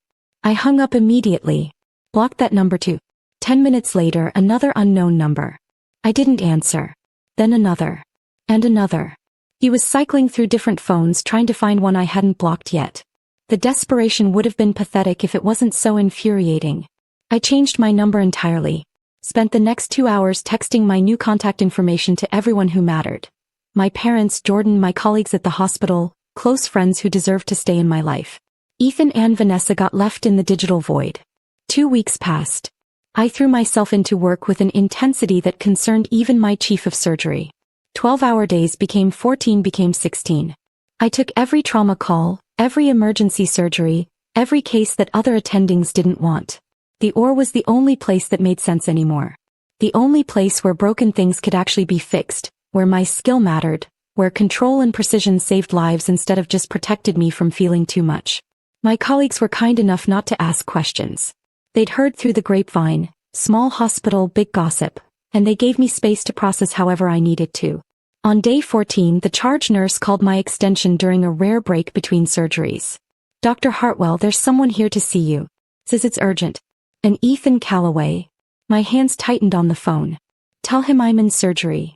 I hung up immediately. Blocked that number too. 10 minutes later, another unknown number. I didn't answer. Then another. And another. He was cycling through different phones trying to find one I hadn't blocked yet. The desperation would have been pathetic if it wasn't so infuriating. I changed my number entirely. Spent the next 2 hours texting my new contact information to everyone who mattered. My parents, Jordan, my colleagues at the hospital, close friends who deserved to stay in my life. Ethan and Vanessa got left in the digital void. 2 weeks passed. I threw myself into work with an intensity that concerned even my chief of surgery. 12-hour days became 14, became 16. I took every trauma call, every emergency surgery, every case that other attendings didn't want. The OR was the only place that made sense anymore. The only place where broken things could actually be fixed, where my skill mattered, where control and precision saved lives instead of just protected me from feeling too much. My colleagues were kind enough not to ask questions. They'd heard through the grapevine, small hospital, big gossip, and they gave me space to process however I needed to. On day 14, the charge nurse called my extension during a rare break between surgeries. "Dr. Hartwell, there's someone here to see you. Says it's urgent." "An Ethan Calloway." My hands tightened on the phone. "Tell him I'm in surgery."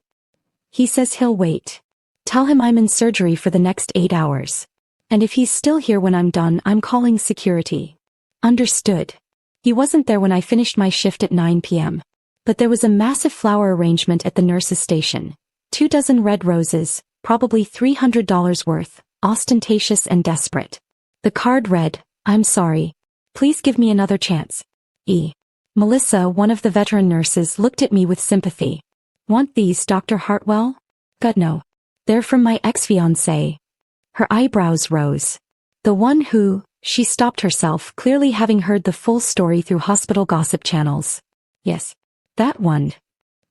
"He says he'll wait." "Tell him I'm in surgery for the next 8 hours. And if he's still here when I'm done, I'm calling security." "Understood." He wasn't there when I finished my shift at 9 p.m. But there was a massive flower arrangement at the nurse's station. 24 red roses, probably $300 worth, ostentatious and desperate. The card read, "I'm sorry. Please give me another chance. E." Melissa, one of the veteran nurses, looked at me with sympathy. "Want these, Dr. Hartwell?" "God no. They're from my ex-fiancé." Her eyebrows rose. "The one who..." She stopped herself, clearly having heard the full story through hospital gossip channels. "Yes. That one.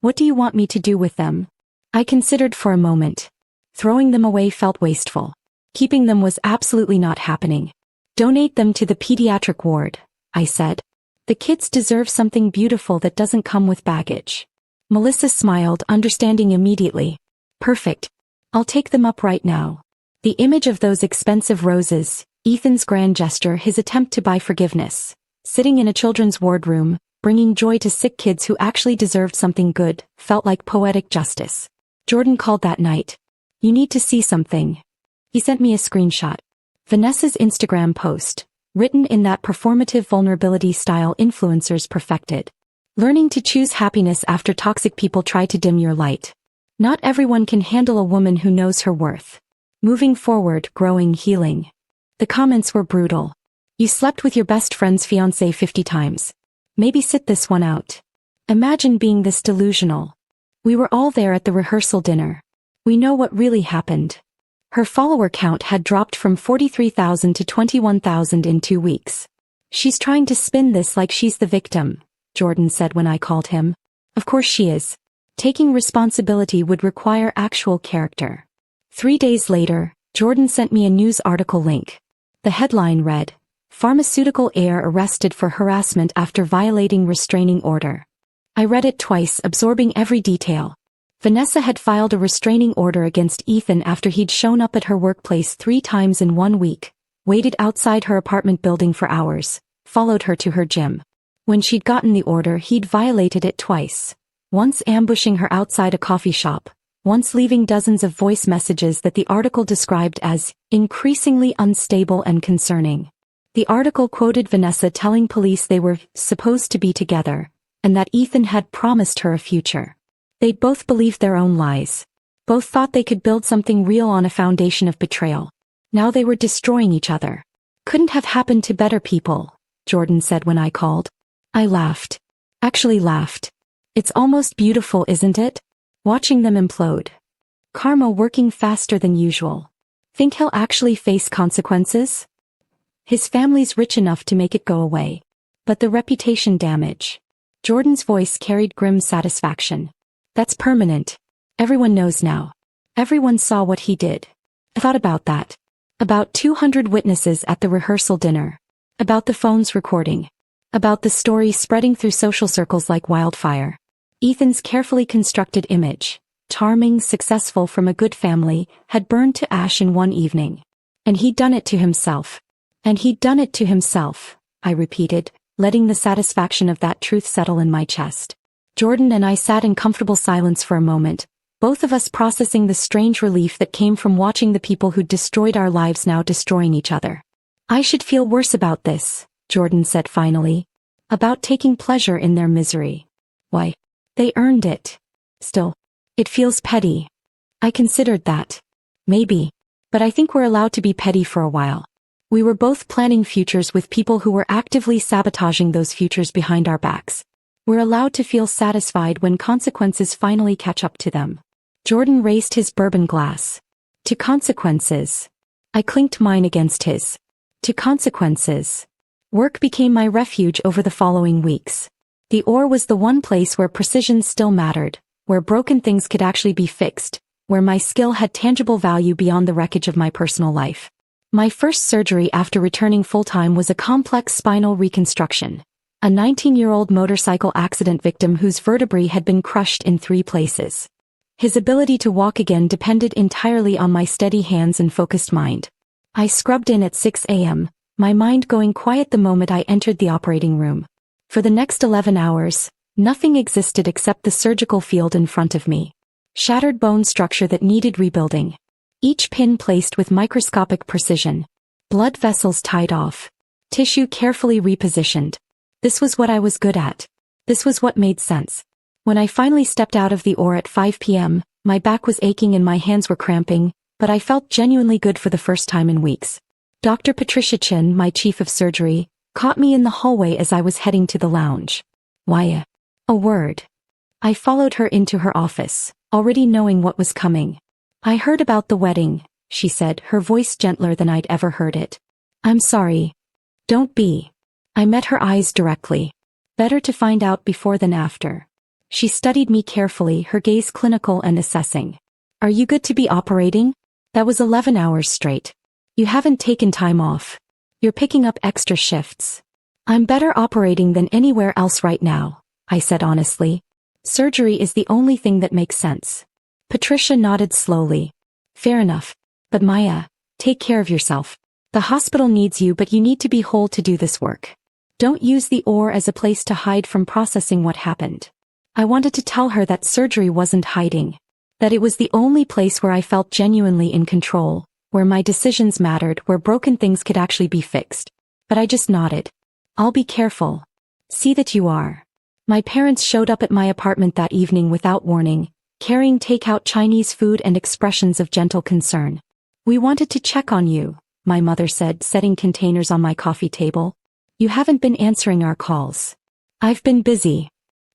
What do you want me to do with them?" I considered for a moment. Throwing them away felt wasteful. Keeping them was absolutely not happening. "Donate them to the pediatric ward," I said. "The kids deserve something beautiful that doesn't come with baggage." Melissa smiled, understanding immediately. "Perfect. I'll take them up right now." The image of those expensive roses, Ethan's grand gesture, his attempt to buy forgiveness, sitting in a children's wardroom, bringing joy to sick kids who actually deserved something good, felt like poetic justice. Jordan called that night. "You need to see something." He sent me a screenshot. Vanessa's Instagram post, written in that performative vulnerability style influencers perfected. "Learning to choose happiness after toxic people try to dim your light. Not everyone can handle a woman who knows her worth. Moving forward, growing, healing." The comments were brutal. "You slept with your best friend's fiancé 50 times. Maybe sit this one out." Imagine being this delusional. We were all there at the rehearsal dinner. We know what really happened. Her follower count had dropped from 43,000 to 21,000 in 2 weeks. "She's trying to spin this like she's the victim," Jordan said when I called him. "Of course she is. Taking responsibility would require actual character." 3 days later, Jordan sent me a news article link. The headline read, "Pharmaceutical heir arrested for harassment after violating restraining order." I read it twice, absorbing every detail. Vanessa had filed a restraining order against Ethan after he'd shown up at her workplace 3 times in 1 week, waited outside her apartment building for hours, followed her to her gym. When she'd gotten the order, he'd violated it twice. Once ambushing her outside a coffee shop, once leaving dozens of voice messages that the article described as increasingly unstable and concerning. The article quoted Vanessa telling police they were supposed to be together, and that Ethan had promised her a future. They'd both believed their own lies. Both thought they could build something real on a foundation of betrayal. Now they were destroying each other. Couldn't have happened to better people, Jordan said when I called. I laughed. Actually laughed. It's almost beautiful, isn't it? Watching them implode. Karma working faster than usual. Think he'll actually face consequences? His family's rich enough to make it go away. But the reputation damage. Jordan's voice carried grim satisfaction. That's permanent. Everyone knows now. Everyone saw what he did. I thought about that. About 200 witnesses at the rehearsal dinner. About the phones recording. About the story spreading through social circles like wildfire. Ethan's carefully constructed image, charming, successful from a good family, had burned to ash in one evening. And he'd done it to himself. And he'd done it to himself, I repeated, letting the satisfaction of that truth settle in my chest. Jordan and I sat in comfortable silence for a moment, both of us processing the strange relief that came from watching the people who'd destroyed our lives now destroying each other. I should feel worse about this, Jordan said finally. About taking pleasure in their misery. Why? They earned it. Still, it feels petty. I considered that. Maybe. But I think we're allowed to be petty for a while. We were both planning futures with people who were actively sabotaging those futures behind our backs. We're allowed to feel satisfied when consequences finally catch up to them. Jordan raised his bourbon glass. To consequences. I clinked mine against his. To consequences. Work became my refuge over the following weeks. The ore was the one place where precision still mattered, where broken things could actually be fixed, where my skill had tangible value beyond the wreckage of my personal life. My first surgery after returning full-time was a complex spinal reconstruction. A 19-year-old motorcycle accident victim whose vertebrae had been crushed in 3 places. His ability to walk again depended entirely on my steady hands and focused mind. I scrubbed in at 6 a.m., my mind going quiet the moment I entered the operating room. For the next 11 hours, nothing existed except the surgical field in front of me. Shattered bone structure that needed rebuilding. Each pin placed with microscopic precision. Blood vessels tied off. Tissue carefully repositioned. This was what I was good at. This was what made sense. When I finally stepped out of the OR at 5 p.m., my back was aching and my hands were cramping, but I felt genuinely good for the first time in weeks. Dr. Patricia Chin, my chief of surgery, caught me in the hallway as I was heading to the lounge. Why? A word. I followed her into her office, already knowing what was coming. I heard about the wedding, she said, her voice gentler than I'd ever heard it. I'm sorry. Don't be. I met her eyes directly. Better to find out before than after. She studied me carefully, her gaze clinical and assessing. Are you good to be operating? That was 11 hours straight. You haven't taken time off. You're picking up extra shifts. I'm better operating than anywhere else right now, I said honestly. Surgery is the only thing that makes sense. Patricia nodded slowly. Fair enough. But Maya, take care of yourself. The hospital needs you, but you need to be whole to do this work. Don't use the OR as a place to hide from processing what happened. I wanted to tell her that surgery wasn't hiding. That it was the only place where I felt genuinely in control, where my decisions mattered, where broken things could actually be fixed. But I just nodded. I'll be careful. See that you are. My parents showed up at my apartment that evening without warning, carrying takeout Chinese food and expressions of gentle concern. We wanted to check on you, my mother said, setting containers on my coffee table. You haven't been answering our calls. I've been busy.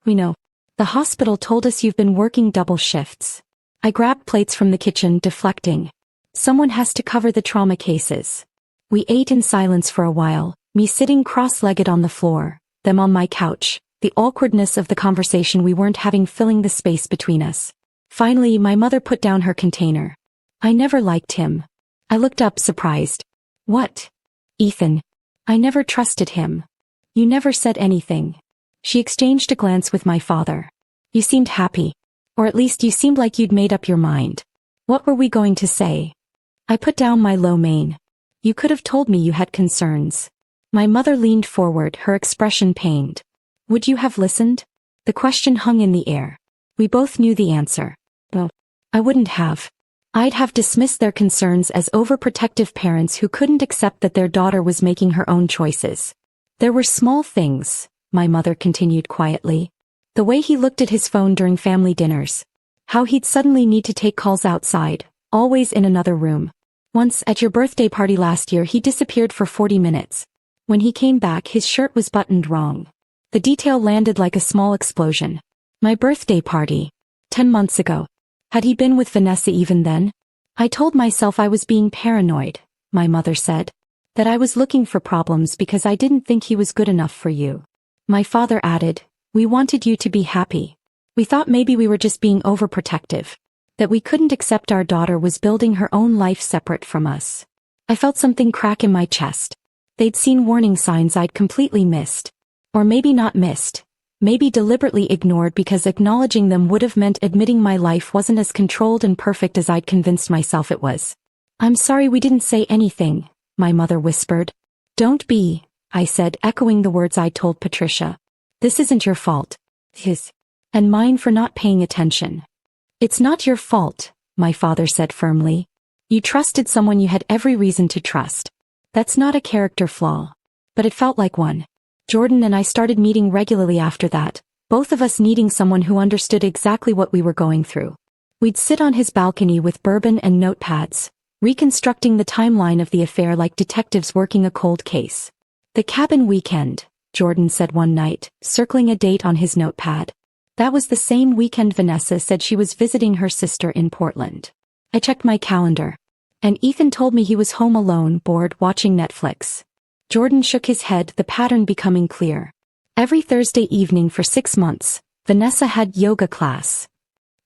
We know. The hospital told us you've been working double shifts. I grabbed plates from the kitchen, deflecting. Someone has to cover the trauma cases. We ate in silence for a while, me sitting cross-legged on the floor, them on my couch, the awkwardness of the conversation we weren't having filling the space between us. Finally, my mother put down her container. I never liked him. I looked up, surprised. What? Ethan. I never trusted him. You never said anything. She exchanged a glance with my father. You seemed happy. Or at least you seemed like you'd made up your mind. What were we going to say? I put down my lo mein. You could have told me you had concerns. My mother leaned forward, her expression pained. Would you have listened? The question hung in the air. We both knew the answer. No. I wouldn't have. I'd have dismissed their concerns as overprotective parents who couldn't accept that their daughter was making her own choices. There were small things, my mother continued quietly. The way he looked at his phone during family dinners. How he'd suddenly need to take calls outside, always in another room. Once at your birthday party last year he disappeared for 40 minutes. When he came back his shirt was buttoned wrong. The detail landed like a small explosion. My birthday party. 10 months ago. Had he been with Vanessa even then? I told myself I was being paranoid, my mother said. That I was looking for problems because I didn't think he was good enough for you. My father added, we wanted you to be happy. We thought maybe we were just being overprotective. That we couldn't accept our daughter was building her own life separate from us. I felt something crack in my chest. They'd seen warning signs I'd completely missed. Or maybe not missed. Maybe deliberately ignored because acknowledging them would have meant admitting my life wasn't as controlled and perfect as I'd convinced myself it was. I'm sorry we didn't say anything, my mother whispered. Don't be, I said, echoing the words I told Patricia. This isn't your fault. His. And mine for not paying attention. It's not your fault, my father said firmly. You trusted someone you had every reason to trust. That's not a character flaw. But it felt like one. Jordan and I started meeting regularly after that, both of us needing someone who understood exactly what we were going through. We'd sit on his balcony with bourbon and notepads, reconstructing the timeline of the affair like detectives working a cold case. The cabin weekend, Jordan said one night, circling a date on his notepad. That was the same weekend Vanessa said she was visiting her sister in Portland. I checked my calendar. And Ethan told me he was home alone, bored, watching Netflix. Jordan shook his head, the pattern becoming clear. Every Thursday evening for 6 months, Vanessa had yoga class.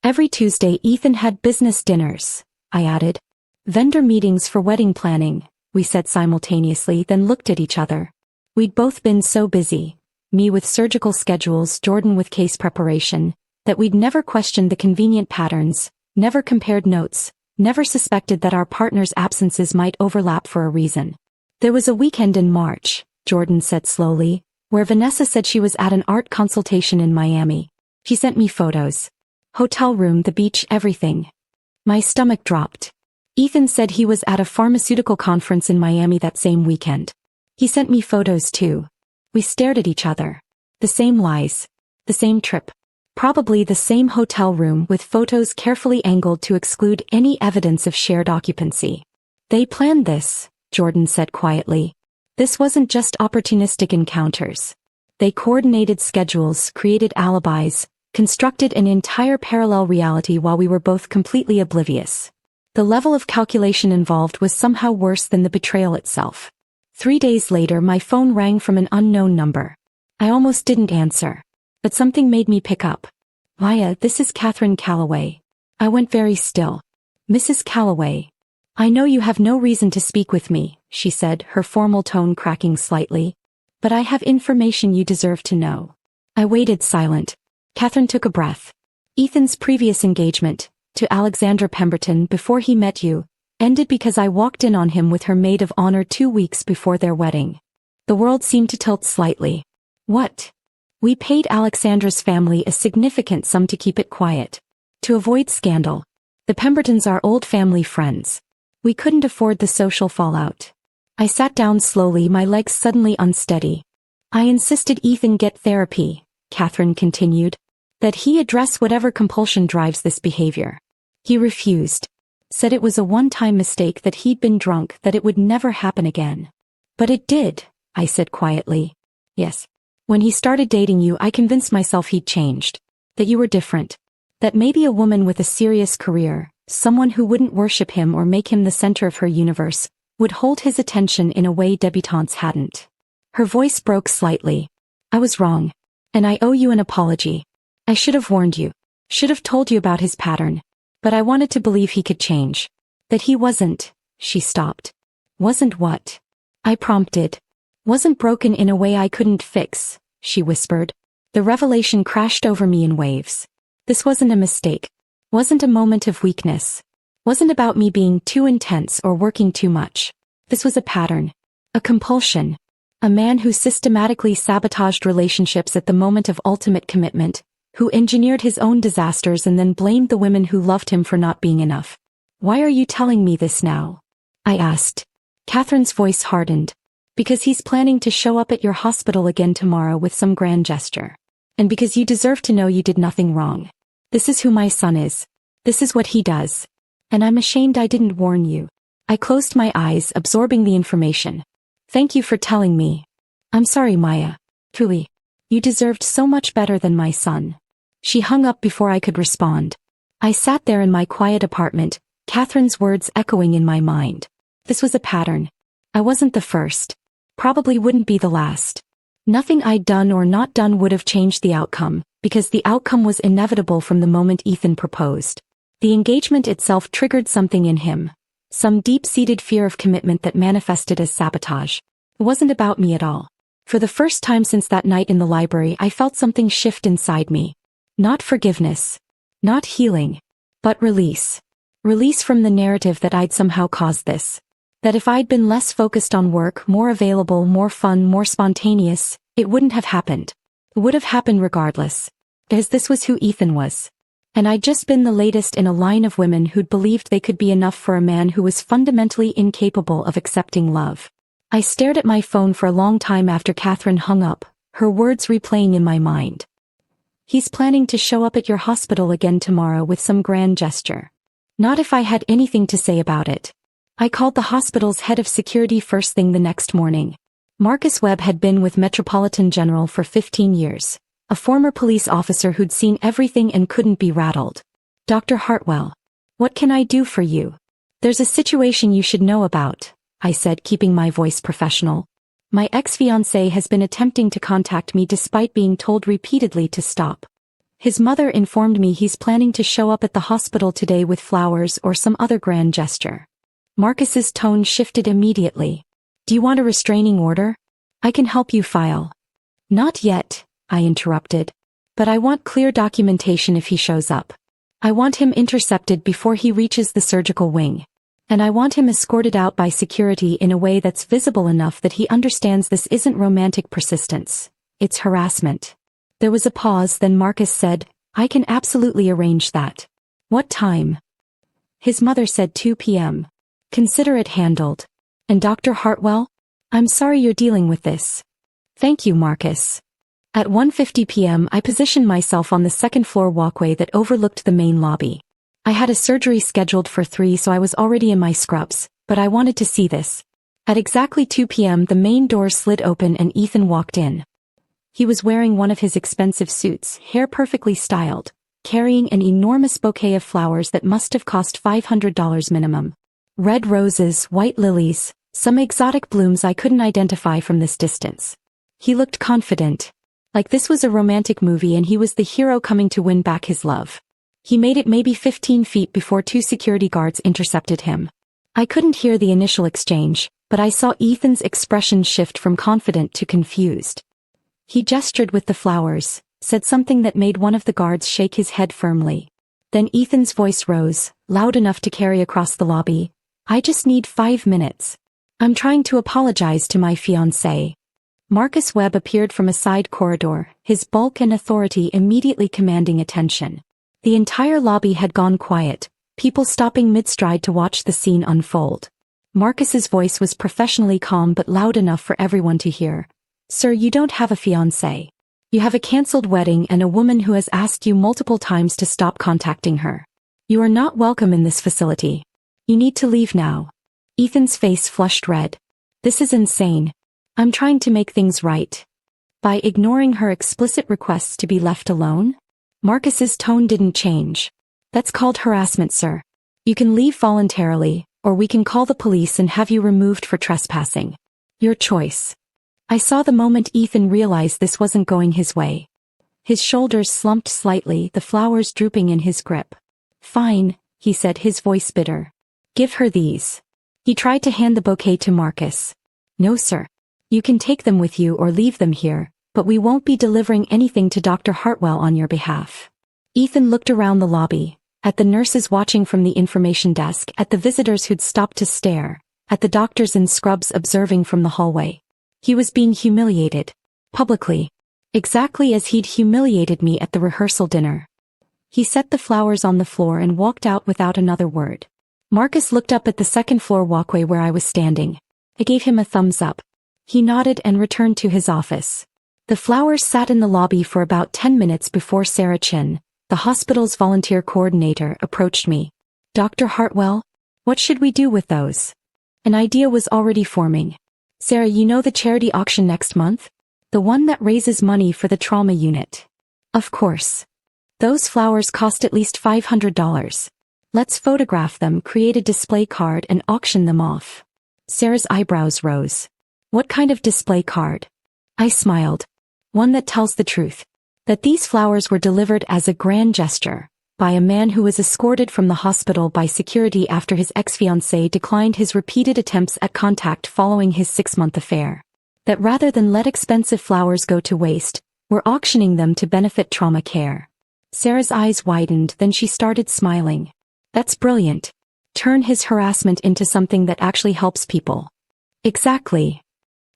Every Tuesday Ethan had business dinners, I added. Vendor meetings for wedding planning, we said simultaneously, then looked at each other. We'd both been so busy, me with surgical schedules, Jordan with case preparation, that we'd never questioned the convenient patterns, never compared notes, never suspected that our partners' absences might overlap for a reason. There was a weekend in March, Jordan said slowly, where Vanessa said she was at an art consultation in Miami. She sent me photos. Hotel room, the beach, everything. My stomach dropped. Ethan said he was at a pharmaceutical conference in Miami that same weekend. He sent me photos too. We stared at each other. The same lies. The same trip. Probably the same hotel room with photos carefully angled to exclude any evidence of shared occupancy. They planned this, Jordan said quietly. This wasn't just opportunistic encounters. They coordinated schedules, created alibis, constructed an entire parallel reality while we were both completely oblivious. The level of calculation involved was somehow worse than the betrayal itself. 3 days later my phone rang from an unknown number. I almost didn't answer. But something made me pick up. Maya, this is Catherine Calloway. I went very still. Mrs. Calloway. I know you have no reason to speak with me, she said, her formal tone cracking slightly. But I have information you deserve to know. I waited silent. Catherine took a breath. Ethan's previous engagement, to Alexandra Pemberton before he met you, ended because I walked in on him with her maid of honor 2 weeks before their wedding. The world seemed to tilt slightly. What? We paid Alexandra's family a significant sum to keep it quiet. To avoid scandal. The Pembertons are old family friends. We couldn't afford the social fallout. I sat down slowly, my legs suddenly unsteady. I insisted Ethan get therapy, Catherine continued. That he address whatever compulsion drives this behavior. He refused. Said it was a one-time mistake, that he'd been drunk, that it would never happen again. But it did, I said quietly. Yes. When he started dating you, I convinced myself he'd changed. That you were different. That maybe a woman with a serious career, someone who wouldn't worship him or make him the center of her universe, would hold his attention in a way debutantes hadn't. Her voice broke slightly. I was wrong. And I owe you an apology. I should have warned you. Should have told you about his pattern. But I wanted to believe he could change. That he wasn't. She stopped. Wasn't what? I prompted. Wasn't broken in a way I couldn't fix, she whispered. The revelation crashed over me in waves. This wasn't a mistake. Wasn't a moment of weakness. Wasn't about me being too intense or working too much. This was a pattern. A compulsion. A man who systematically sabotaged relationships at the moment of ultimate commitment, who engineered his own disasters and then blamed the women who loved him for not being enough. Why are you telling me this now? I asked. Catherine's voice hardened. Because he's planning to show up at your hospital again tomorrow with some grand gesture. And because you deserve to know you did nothing wrong. This is who my son is. This is what he does. And I'm ashamed I didn't warn you. I closed my eyes, absorbing the information. Thank you for telling me. I'm sorry, Maya. Truly. You deserved so much better than my son. She hung up before I could respond. I sat there in my quiet apartment, Catherine's words echoing in my mind. This was a pattern. I wasn't the first. Probably wouldn't be the last. Nothing I'd done or not done would have changed the outcome, because the outcome was inevitable from the moment Ethan proposed. The engagement itself triggered something in him. Some deep-seated fear of commitment that manifested as sabotage. It wasn't about me at all. For the first time since that night in the library, I felt something shift inside me. Not forgiveness. Not healing. But release. Release from the narrative that I'd somehow caused this. That if I'd been less focused on work, more available, more fun, more spontaneous, it wouldn't have happened. It would have happened regardless. Because this was who Ethan was. And I'd just been the latest in a line of women who'd believed they could be enough for a man who was fundamentally incapable of accepting love. I stared at my phone for a long time after Catherine hung up, her words replaying in my mind. He's planning to show up at your hospital again tomorrow with some grand gesture. Not if I had anything to say about it. I called the hospital's head of security first thing the next morning. Marcus Webb had been with Metropolitan General for 15 years. A former police officer who'd seen everything and couldn't be rattled. Dr. Hartwell. What can I do for you? There's a situation you should know about, I said, keeping my voice professional. My ex-fiancé has been attempting to contact me despite being told repeatedly to stop. His mother informed me he's planning to show up at the hospital today with flowers or some other grand gesture. Marcus's tone shifted immediately. Do you want a restraining order? I can help you file. Not yet, I interrupted. But I want clear documentation if he shows up. I want him intercepted before he reaches the surgical wing. And I want him escorted out by security in a way that's visible enough that he understands this isn't romantic persistence. It's harassment. There was a pause, then Marcus said, I can absolutely arrange that. What time? His mother said 2 p.m. Consider it handled. And Dr. Hartwell? I'm sorry you're dealing with this. Thank you, Marcus. At 1:50 p.m. I positioned myself on the second-floor walkway that overlooked the main lobby. I had a surgery scheduled for 3, so I was already in my scrubs, but I wanted to see this. At exactly 2 p.m. the main door slid open and Ethan walked in. He was wearing one of his expensive suits, hair perfectly styled, carrying an enormous bouquet of flowers that must have cost $500 minimum. Red roses, white lilies, some exotic blooms I couldn't identify from this distance. He looked confident. Like this was a romantic movie and he was the hero coming to win back his love. He made it maybe 15 feet before 2 security guards intercepted him. I couldn't hear the initial exchange, but I saw Ethan's expression shift from confident to confused. He gestured with the flowers, said something that made one of the guards shake his head firmly. Then Ethan's voice rose, loud enough to carry across the lobby. I just need 5 minutes. I'm trying to apologize to my fiancé. Marcus Webb appeared from a side corridor, his bulk and authority immediately commanding attention. The entire lobby had gone quiet, people stopping mid-stride to watch the scene unfold. Marcus's voice was professionally calm but loud enough for everyone to hear. Sir, you don't have a fiancé. You have a cancelled wedding and a woman who has asked you multiple times to stop contacting her. You are not welcome in this facility. You need to leave now. Ethan's face flushed red. This is insane. I'm trying to make things right. By ignoring her explicit requests to be left alone? Marcus's tone didn't change. That's called harassment, sir. You can leave voluntarily, or we can call the police and have you removed for trespassing. Your choice. I saw the moment Ethan realized this wasn't going his way. His shoulders slumped slightly, the flowers drooping in his grip. Fine, he said, his voice bitter. Give her these. He tried to hand the bouquet to Marcus. No, sir. You can take them with you or leave them here, but we won't be delivering anything to Dr. Hartwell on your behalf. Ethan looked around the lobby, at the nurses watching from the information desk, at the visitors who'd stopped to stare, at the doctors in scrubs observing from the hallway. He was being humiliated. Publicly. exactly as he'd humiliated me at the rehearsal dinner. He set the flowers on the floor and walked out without another word. Marcus looked up at the second-floor walkway where I was standing. I gave him a thumbs up. He nodded and returned to his office. The flowers sat in the lobby for about 10 minutes before Sarah Chin, the hospital's volunteer coordinator, approached me. "Dr. Hartwell, what should we do with those?" An idea was already forming. "Sarah, you know the charity auction next month? The one that raises money for the trauma unit." "Of course. Those flowers cost at least $500. Let's photograph them, create a display card, and auction them off." Sarah's eyebrows rose. "What kind of display card?" I smiled. "One that tells the truth. That these flowers were delivered as a grand gesture by a man who was escorted from the hospital by security after his ex-fiancé declined his repeated attempts at contact following his 6-month affair. That rather than let expensive flowers go to waste, we're auctioning them to benefit trauma care." Sarah's eyes widened, then she started smiling. "That's brilliant. Turn his harassment into something that actually helps people." "Exactly."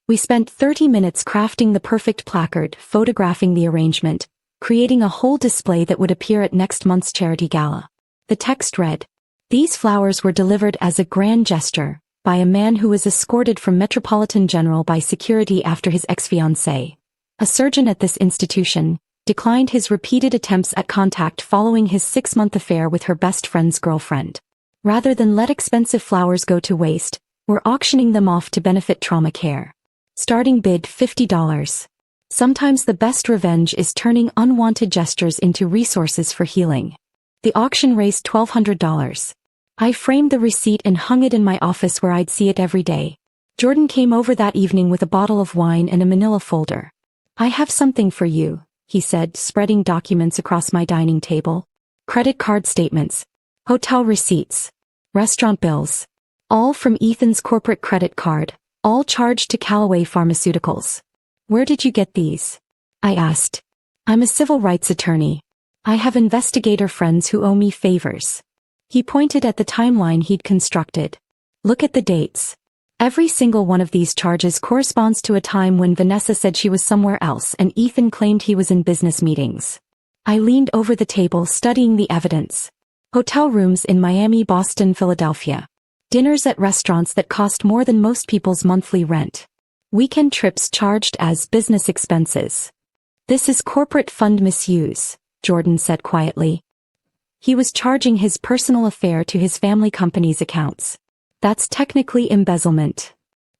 We spent 30 minutes crafting the perfect placard, photographing the arrangement, creating a whole display that would appear at next month's charity gala. The text read, "These flowers were delivered as a grand gesture by a man who was escorted from Metropolitan General by security after his ex-fiancée, a surgeon at this institution, declined his repeated attempts at contact following his 6-month affair with her best friend's girlfriend. Rather than let expensive flowers go to waste, we're auctioning them off to benefit trauma care. Starting bid $50. Sometimes the best revenge is turning unwanted gestures into resources for healing." The auction raised $1,200. I framed the receipt and hung it in my office where I'd see it every day. Jordan came over that evening with a bottle of wine and a manila folder. "I have something for you," he said, spreading documents across my dining table. Credit card statements, hotel receipts, restaurant bills. All from Ethan's corporate credit card, all charged to Callaway Pharmaceuticals. "Where did you get these?" I asked. "I'm a civil rights attorney. I have investigator friends who owe me favors." He pointed at the timeline he'd constructed. "Look at the dates. Every single one of these charges corresponds to a time when Vanessa said she was somewhere else and Ethan claimed he was in business meetings." I leaned over the table studying the evidence. Hotel rooms in Miami, Boston, Philadelphia. Dinners at restaurants that cost more than most people's monthly rent. Weekend trips charged as business expenses. "This is corporate fund misuse," Jordan said quietly. He was charging his personal affair to his family company's accounts. "That's technically embezzlement."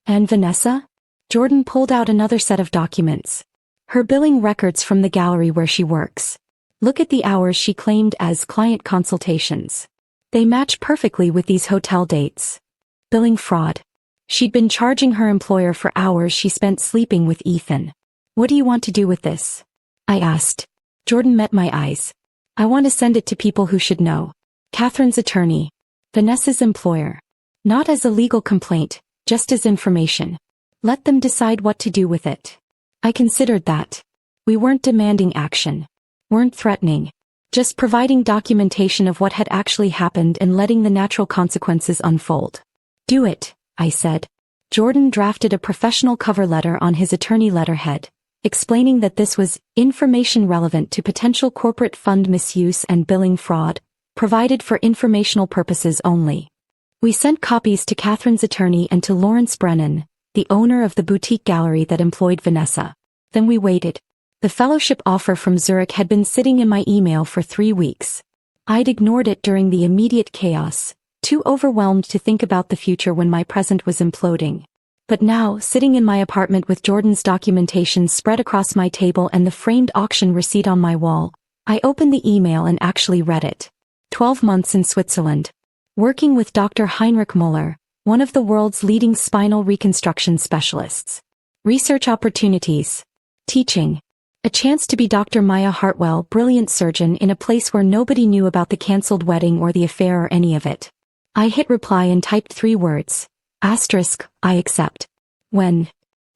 "And Vanessa?" Jordan pulled out another set of documents. "Her billing records from the gallery where she works. Look at the hours she claimed as client consultations. They match perfectly with these hotel dates. Billing fraud. She'd been charging her employer for hours she spent sleeping with Ethan." "What do you want to do with this?" I asked. Jordan met my eyes. "I want to send it to people who should know. Catherine's attorney. Vanessa's employer. Not as a legal complaint, just as information. Let them decide what to do with it." I considered that. We weren't demanding action. Weren't threatening. Just providing documentation of what had actually happened and letting the natural consequences unfold. "Do it," I said. Jordan drafted a professional cover letter on his attorney letterhead, explaining that this was information relevant to potential corporate fund misuse and billing fraud, provided for informational purposes only. We sent copies to Catherine's attorney and to Lawrence Brennan, the owner of the boutique gallery that employed Vanessa. Then we waited. The fellowship offer from Zurich had been sitting in my email for 3 weeks. I'd ignored it during the immediate chaos, too overwhelmed to think about the future when my present was imploding. But now, sitting in my apartment with Jordan's documentation spread across my table and the framed auction receipt on my wall, I opened the email and actually read it. 12 months in Switzerland. Working with Dr. Heinrich Müller, one of the world's leading spinal reconstruction specialists. Research opportunities. Teaching. A chance to be Dr. Maya Hartwell, brilliant surgeon in a place where nobody knew about the cancelled wedding or the affair or any of it. I hit reply and typed 3 words. Asterisk, I accept. When?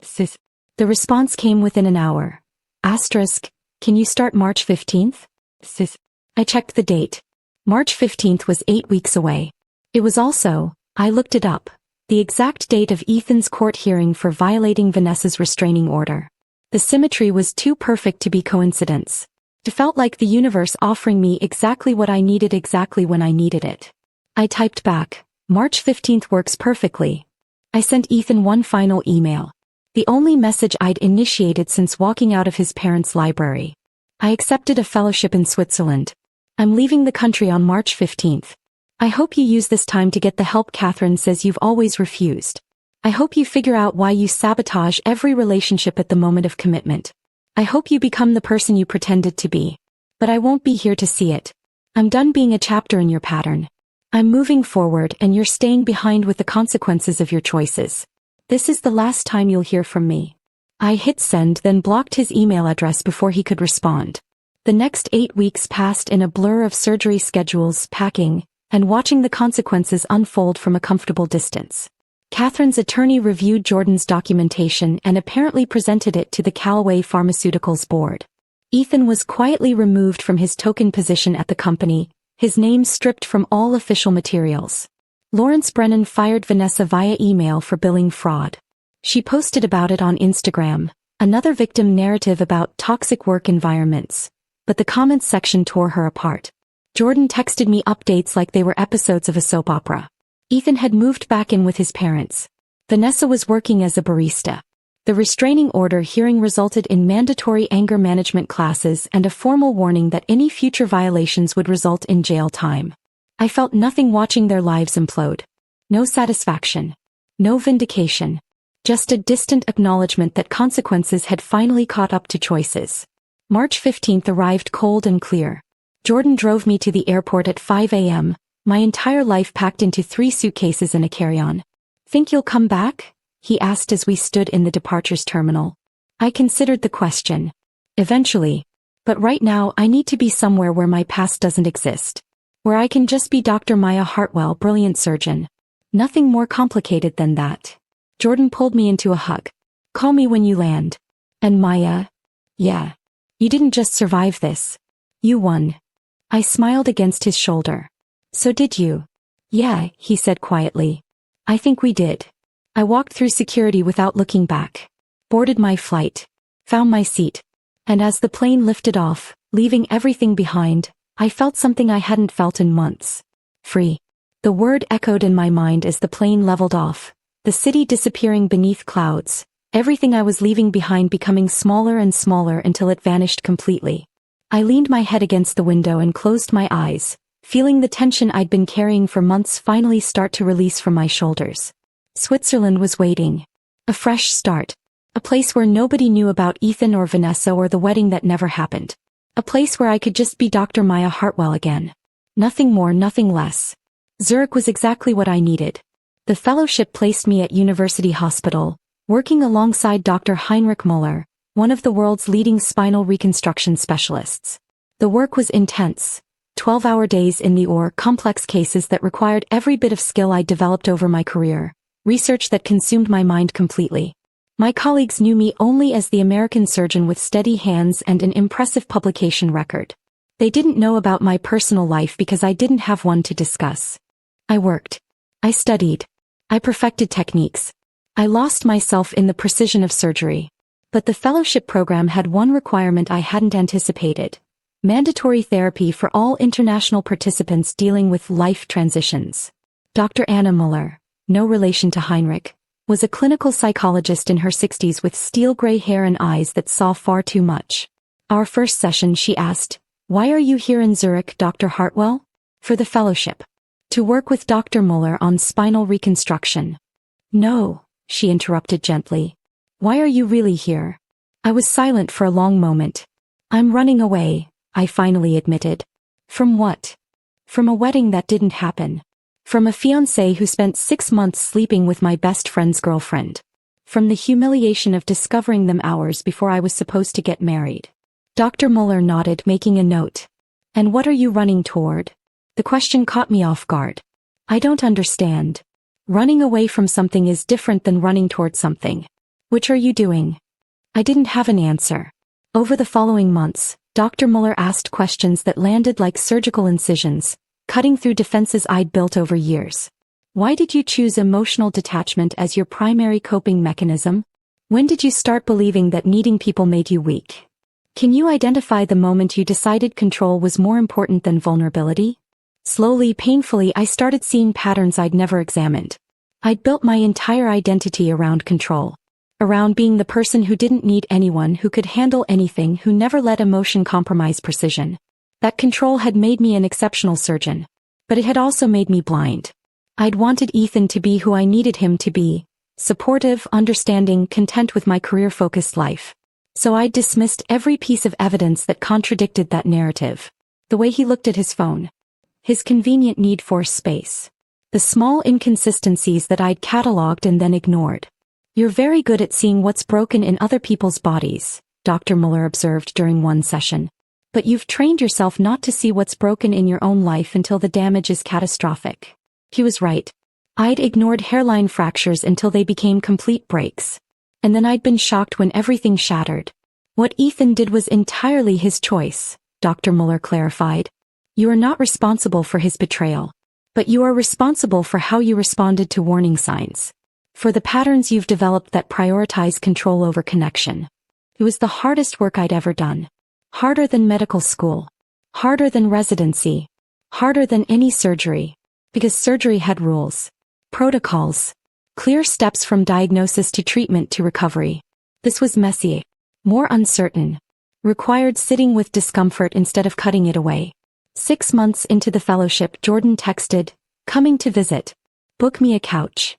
Sis. The response came within an hour. Asterisk, can you start March 15th? Sis. I checked the date. March 15th was 8 weeks away. It was also, I looked it up, the exact date of Ethan's court hearing for violating Vanessa's restraining order. The symmetry was too perfect to be coincidence. It felt like the universe offering me exactly what I needed exactly when I needed it. I typed back, March 15th works perfectly. I sent Ethan one final email. The only message I'd initiated since walking out of his parents' library. I accepted a fellowship in Switzerland. I'm leaving the country on March 15th. I hope you use this time to get the help Catherine says you've always refused. I hope you figure out why you sabotage every relationship at the moment of commitment. I hope you become the person you pretended to be. But I won't be here to see it. I'm done being a chapter in your pattern. I'm moving forward and you're staying behind with the consequences of your choices. This is the last time you'll hear from me. I hit send then blocked his email address before he could respond. The next 8 weeks passed in a blur of surgery schedules, packing, and watching the consequences unfold from a comfortable distance. Catherine's attorney reviewed Jordan's documentation and apparently presented it to the Callaway Pharmaceuticals board. Ethan was quietly removed from his token position at the company, his name stripped from all official materials. Lawrence Brennan fired Vanessa via email for billing fraud. She posted about it on Instagram, another victim narrative about toxic work environments, but the comments section tore her apart. Jordan texted me updates like they were episodes of a soap opera. Ethan had moved back in with his parents. Vanessa was working as a barista. The restraining order hearing resulted in mandatory anger management classes and a formal warning that any future violations would result in jail time. I felt nothing watching their lives implode. No satisfaction. No vindication. Just a distant acknowledgement that consequences had finally caught up to choices. March 15th arrived cold and clear. Jordan drove me to the airport at 5 a.m., my entire life packed into 3 suitcases and a carry-on. Think you'll come back? He asked as we stood in the departures terminal. I considered the question. Eventually. But right now I need to be somewhere where my past doesn't exist. Where I can just be Dr. Maya Hartwell, brilliant surgeon. Nothing more complicated than that. Jordan pulled me into a hug. Call me when you land. And Maya? Yeah. You didn't just survive this. You won. I smiled against his shoulder. So did you? Yeah, he said quietly. I think we did. I walked through security without looking back. Boarded my flight. Found my seat. And as the plane lifted off, leaving everything behind, I felt something I hadn't felt in months. Free. The word echoed in my mind as the plane leveled off, the city disappearing beneath clouds, everything I was leaving behind becoming smaller and smaller until it vanished completely. I leaned my head against the window and closed my eyes, feeling the tension I'd been carrying for months finally start to release from my shoulders. Switzerland was waiting. A fresh start. A place where nobody knew about Ethan or Vanessa or the wedding that never happened. A place where I could just be Dr. Maya Hartwell again. Nothing more, nothing less. Zurich was exactly what I needed. The fellowship placed me at University Hospital, working alongside Dr. Heinrich Müller, one of the world's leading spinal reconstruction specialists. The work was intense. 12-hour days in the OR, complex cases that required every bit of skill I'd developed over my career, research that consumed my mind completely. My colleagues knew me only as the American surgeon with steady hands and an impressive publication record. They didn't know about my personal life because I didn't have one to discuss. I worked. I studied. I perfected techniques. I lost myself in the precision of surgery. But the fellowship program had one requirement I hadn't anticipated. Mandatory therapy for all international participants dealing with life transitions. Dr. Anna Müller, no relation to Heinrich, was a clinical psychologist in her 60s with steel gray hair and eyes that saw far too much. Our first session she asked, "Why are you here in Zurich, Dr. Hartwell?" "For the fellowship. To work with Dr. Müller on spinal reconstruction." "No," she interrupted gently. "Why are you really here?" I was silent for a long moment. "I'm running away," I finally admitted. "From what?" "From a wedding that didn't happen. From a fiancé who spent 6 months sleeping with my best friend's girlfriend. From the humiliation of discovering them hours before I was supposed to get married." Dr. Müller nodded, making a note. "And what are you running toward?" The question caught me off guard. "I don't understand. Running away from something is different than running toward something. Which are you doing?" I didn't have an answer. Over the following months, Dr. Müller asked questions that landed like surgical incisions, cutting through defenses I'd built over years. "Why did you choose emotional detachment as your primary coping mechanism?" When did you start believing that needing people made you weak? Can you identify the moment you decided control was more important than vulnerability? Slowly, painfully, I started seeing patterns I'd never examined. I'd built my entire identity around control. Around being the person who didn't need anyone, who could handle anything, who never let emotion compromise precision. That control had made me an exceptional surgeon. But it had also made me blind. I'd wanted Ethan to be who I needed him to be. Supportive, understanding, content with my career-focused life. So I'd dismissed every piece of evidence that contradicted that narrative. The way he looked at his phone. His convenient need for space. The small inconsistencies that I'd catalogued and then ignored. You're very good at seeing what's broken in other people's bodies, Dr. Muller observed during one session. But you've trained yourself not to see what's broken in your own life until the damage is catastrophic. He was right. I'd ignored hairline fractures until they became complete breaks. And then I'd been shocked when everything shattered. What Ethan did was entirely his choice, Dr. Muller clarified. You are not responsible for his betrayal. But you are responsible for how you responded to warning signs. For the patterns you've developed that prioritize control over connection. It was the hardest work I'd ever done. Harder than medical school. Harder than residency. Harder than any surgery. Because surgery had rules. Protocols. Clear steps from diagnosis to treatment to recovery. This was messy. More uncertain. Required sitting with discomfort instead of cutting it away. 6 months into the fellowship, Jordan texted, "Coming to visit. Book me a couch."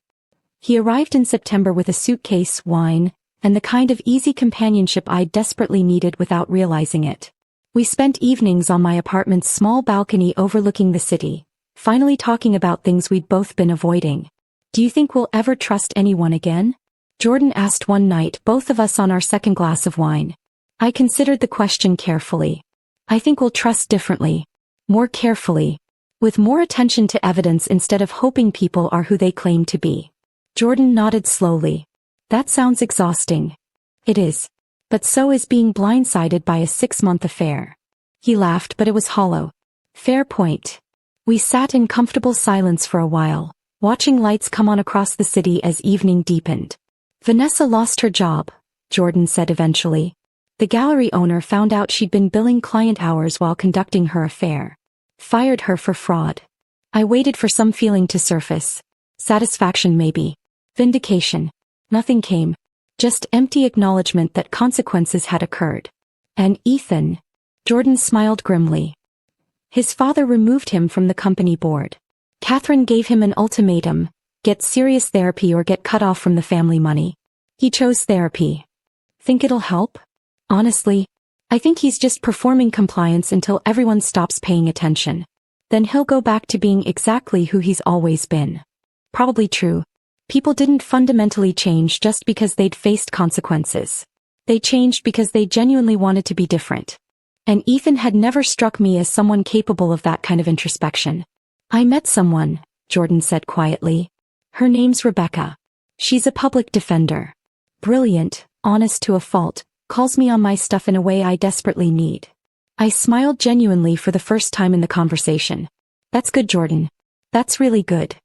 He arrived in September with a suitcase, wine, and the kind of easy companionship I desperately needed without realizing it. We spent evenings on my apartment's small balcony overlooking the city, finally talking about things we'd both been avoiding. "Do you think we'll ever trust anyone again?" Jordan asked one night, both of us on our second glass of wine. I considered the question carefully. "I think we'll trust differently. More carefully. With more attention to evidence instead of hoping people are who they claim to be." Jordan nodded slowly. "That sounds exhausting." "It is. But so is being blindsided by a 6-month affair." He laughed, but it was hollow. "Fair point." We sat in comfortable silence for a while, watching lights come on across the city as evening deepened. "Vanessa lost her job," Jordan said eventually. "The gallery owner found out she'd been billing client hours while conducting her affair. Fired her for fraud." I waited for some feeling to surface. Satisfaction maybe. Vindication. Nothing came. Just empty acknowledgement that consequences had occurred. "And Ethan?" Jordan smiled grimly. "His father removed him from the company board. Catherine gave him an ultimatum: get serious therapy or get cut off from the family money. He chose therapy. Think it'll help? Honestly, I think he's just performing compliance until everyone stops paying attention. Then he'll go back to being exactly who he's always been." Probably true. People didn't fundamentally change just because they'd faced consequences. They changed because they genuinely wanted to be different. And Ethan had never struck me as someone capable of that kind of introspection. "I met someone," Jordan said quietly. "Her name's Rebecca. She's a public defender. Brilliant, honest to a fault, calls me on my stuff in a way I desperately need." I smiled genuinely for the first time in the conversation. "That's good, Jordan. That's really good.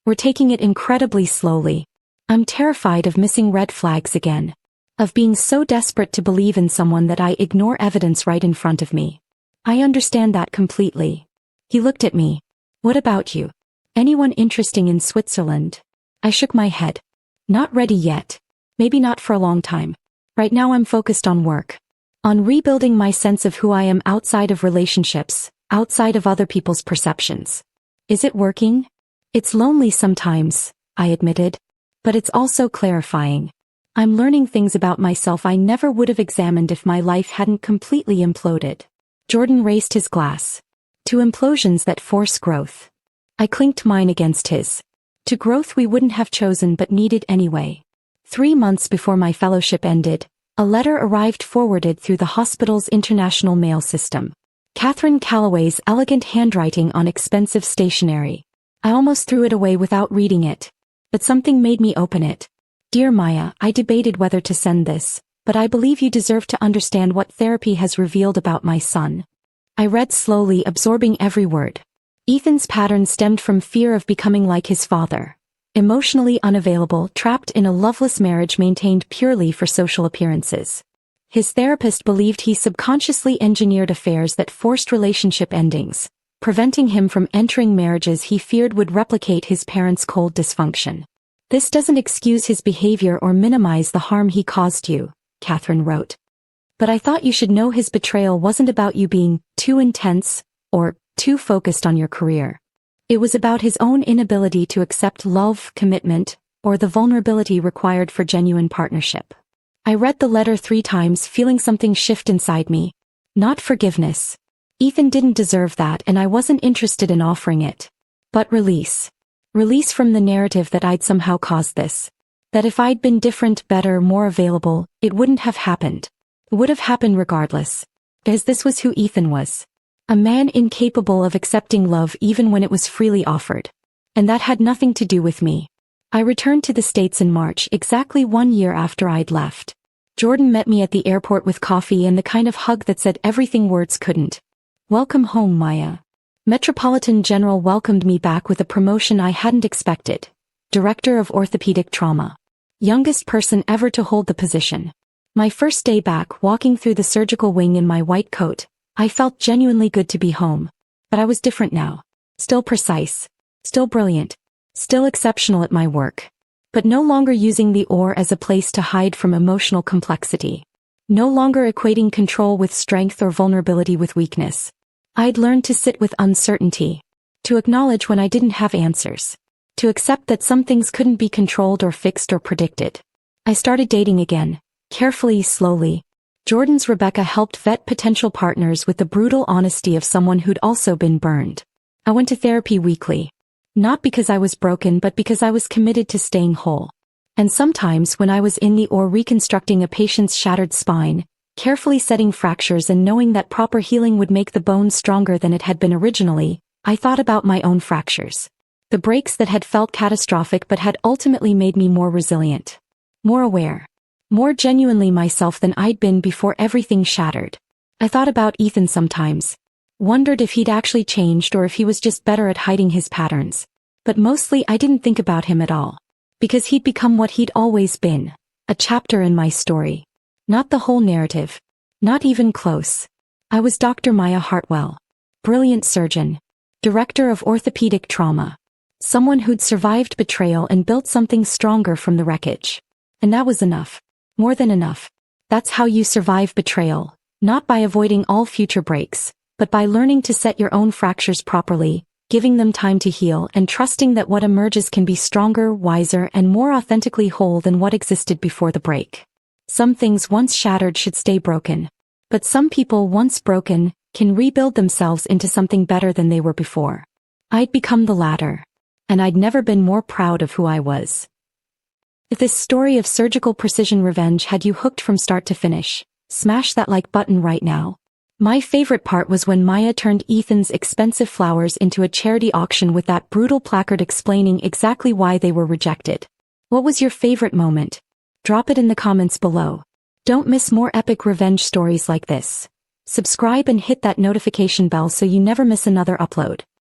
We're taking it incredibly slowly. I'm terrified of missing red flags again. Of being so desperate to believe in someone that I ignore evidence right in front of me." "I understand that completely." He looked at me. "What about you? Anyone interesting in Switzerland?" I shook my head. "Not ready yet. Maybe not for a long time. Right now I'm focused on work. On rebuilding my sense of who I am outside of relationships, outside of other people's perceptions." "Is it working?" "It's lonely sometimes," I admitted. "But it's also clarifying. I'm learning things about myself I never would have examined if my life hadn't completely imploded." Jordan raised his glass. "To implosions that force growth." I clinked mine against his. "To growth we wouldn't have chosen but needed anyway." 3 months before my fellowship ended, a letter arrived forwarded through the hospital's international mail system. Catherine Calloway's elegant handwriting on expensive stationery. I almost threw it away without reading it. But something made me open it. "Dear Maya, I debated whether to send this, but I believe you deserve to understand what therapy has revealed about my son." I read slowly, absorbing every word. Ethan's pattern stemmed from fear of becoming like his father. Emotionally unavailable, trapped in a loveless marriage maintained purely for social appearances. His therapist believed he subconsciously engineered affairs that forced relationship endings, preventing him from entering marriages he feared would replicate his parents' cold dysfunction. This doesn't excuse his behavior or minimize the harm he caused you, Catherine wrote. But I thought you should know his betrayal wasn't about you being too intense or too focused on your career. It was about his own inability to accept love, commitment, or the vulnerability required for genuine partnership. I read the letter 3 times, feeling something shift inside me. Not forgiveness. Ethan didn't deserve that, and I wasn't interested in offering it. But release. Release from the narrative that I'd somehow caused this. That if I'd been different, better, more available, it wouldn't have happened. It would have happened regardless. Because this was who Ethan was. A man incapable of accepting love even when it was freely offered. And that had nothing to do with me. I returned to the States in March, exactly 1 year after I'd left. Jordan met me at the airport with coffee and the kind of hug that said everything words couldn't. Welcome home, Maya. Metropolitan General welcomed me back with a promotion I hadn't expected. Director of Orthopedic Trauma. Youngest person ever to hold the position. My first day back, walking through the surgical wing in my white coat, I felt genuinely good to be home. But I was different now. Still precise. Still brilliant. Still exceptional at my work. But no longer using the OR as a place to hide from emotional complexity. No longer equating control with strength or vulnerability with weakness. I'd learned to sit with uncertainty. To acknowledge when I didn't have answers. To accept that some things couldn't be controlled or fixed or predicted. I started dating again. Carefully, slowly. Jordan's Rebecca helped vet potential partners with the brutal honesty of someone who'd also been burned. I went to therapy weekly. Not because I was broken, but because I was committed to staying whole. And sometimes when I was in the OR reconstructing a patient's shattered spine, carefully setting fractures and knowing that proper healing would make the bone stronger than it had been originally, I thought about my own fractures. The breaks that had felt catastrophic but had ultimately made me more resilient. More aware. More genuinely myself than I'd been before everything shattered. I thought about Ethan sometimes. Wondered if he'd actually changed or if he was just better at hiding his patterns. But mostly I didn't think about him at all. Because he'd become what he'd always been. A chapter in my story. Not the whole narrative. Not even close. I was Dr. Maya Hartwell. Brilliant surgeon. Director of Orthopedic Trauma. Someone who'd survived betrayal and built something stronger from the wreckage. And that was enough. More than enough. That's how you survive betrayal. Not by avoiding all future breaks, but by learning to set your own fractures properly, giving them time to heal and trusting that what emerges can be stronger, wiser, and more authentically whole than what existed before the break. Some things once shattered should stay broken. But some people once broken can rebuild themselves into something better than they were before. I'd become the latter. And I'd never been more proud of who I was. If this story of surgical precision revenge had you hooked from start to finish, smash that like button right now. My favorite part was when Maya turned Ethan's expensive flowers into a charity auction with that brutal placard explaining exactly why they were rejected. What was your favorite moment? Drop it in the comments below. Don't miss more epic revenge stories like this. Subscribe and hit that notification bell so you never miss another upload.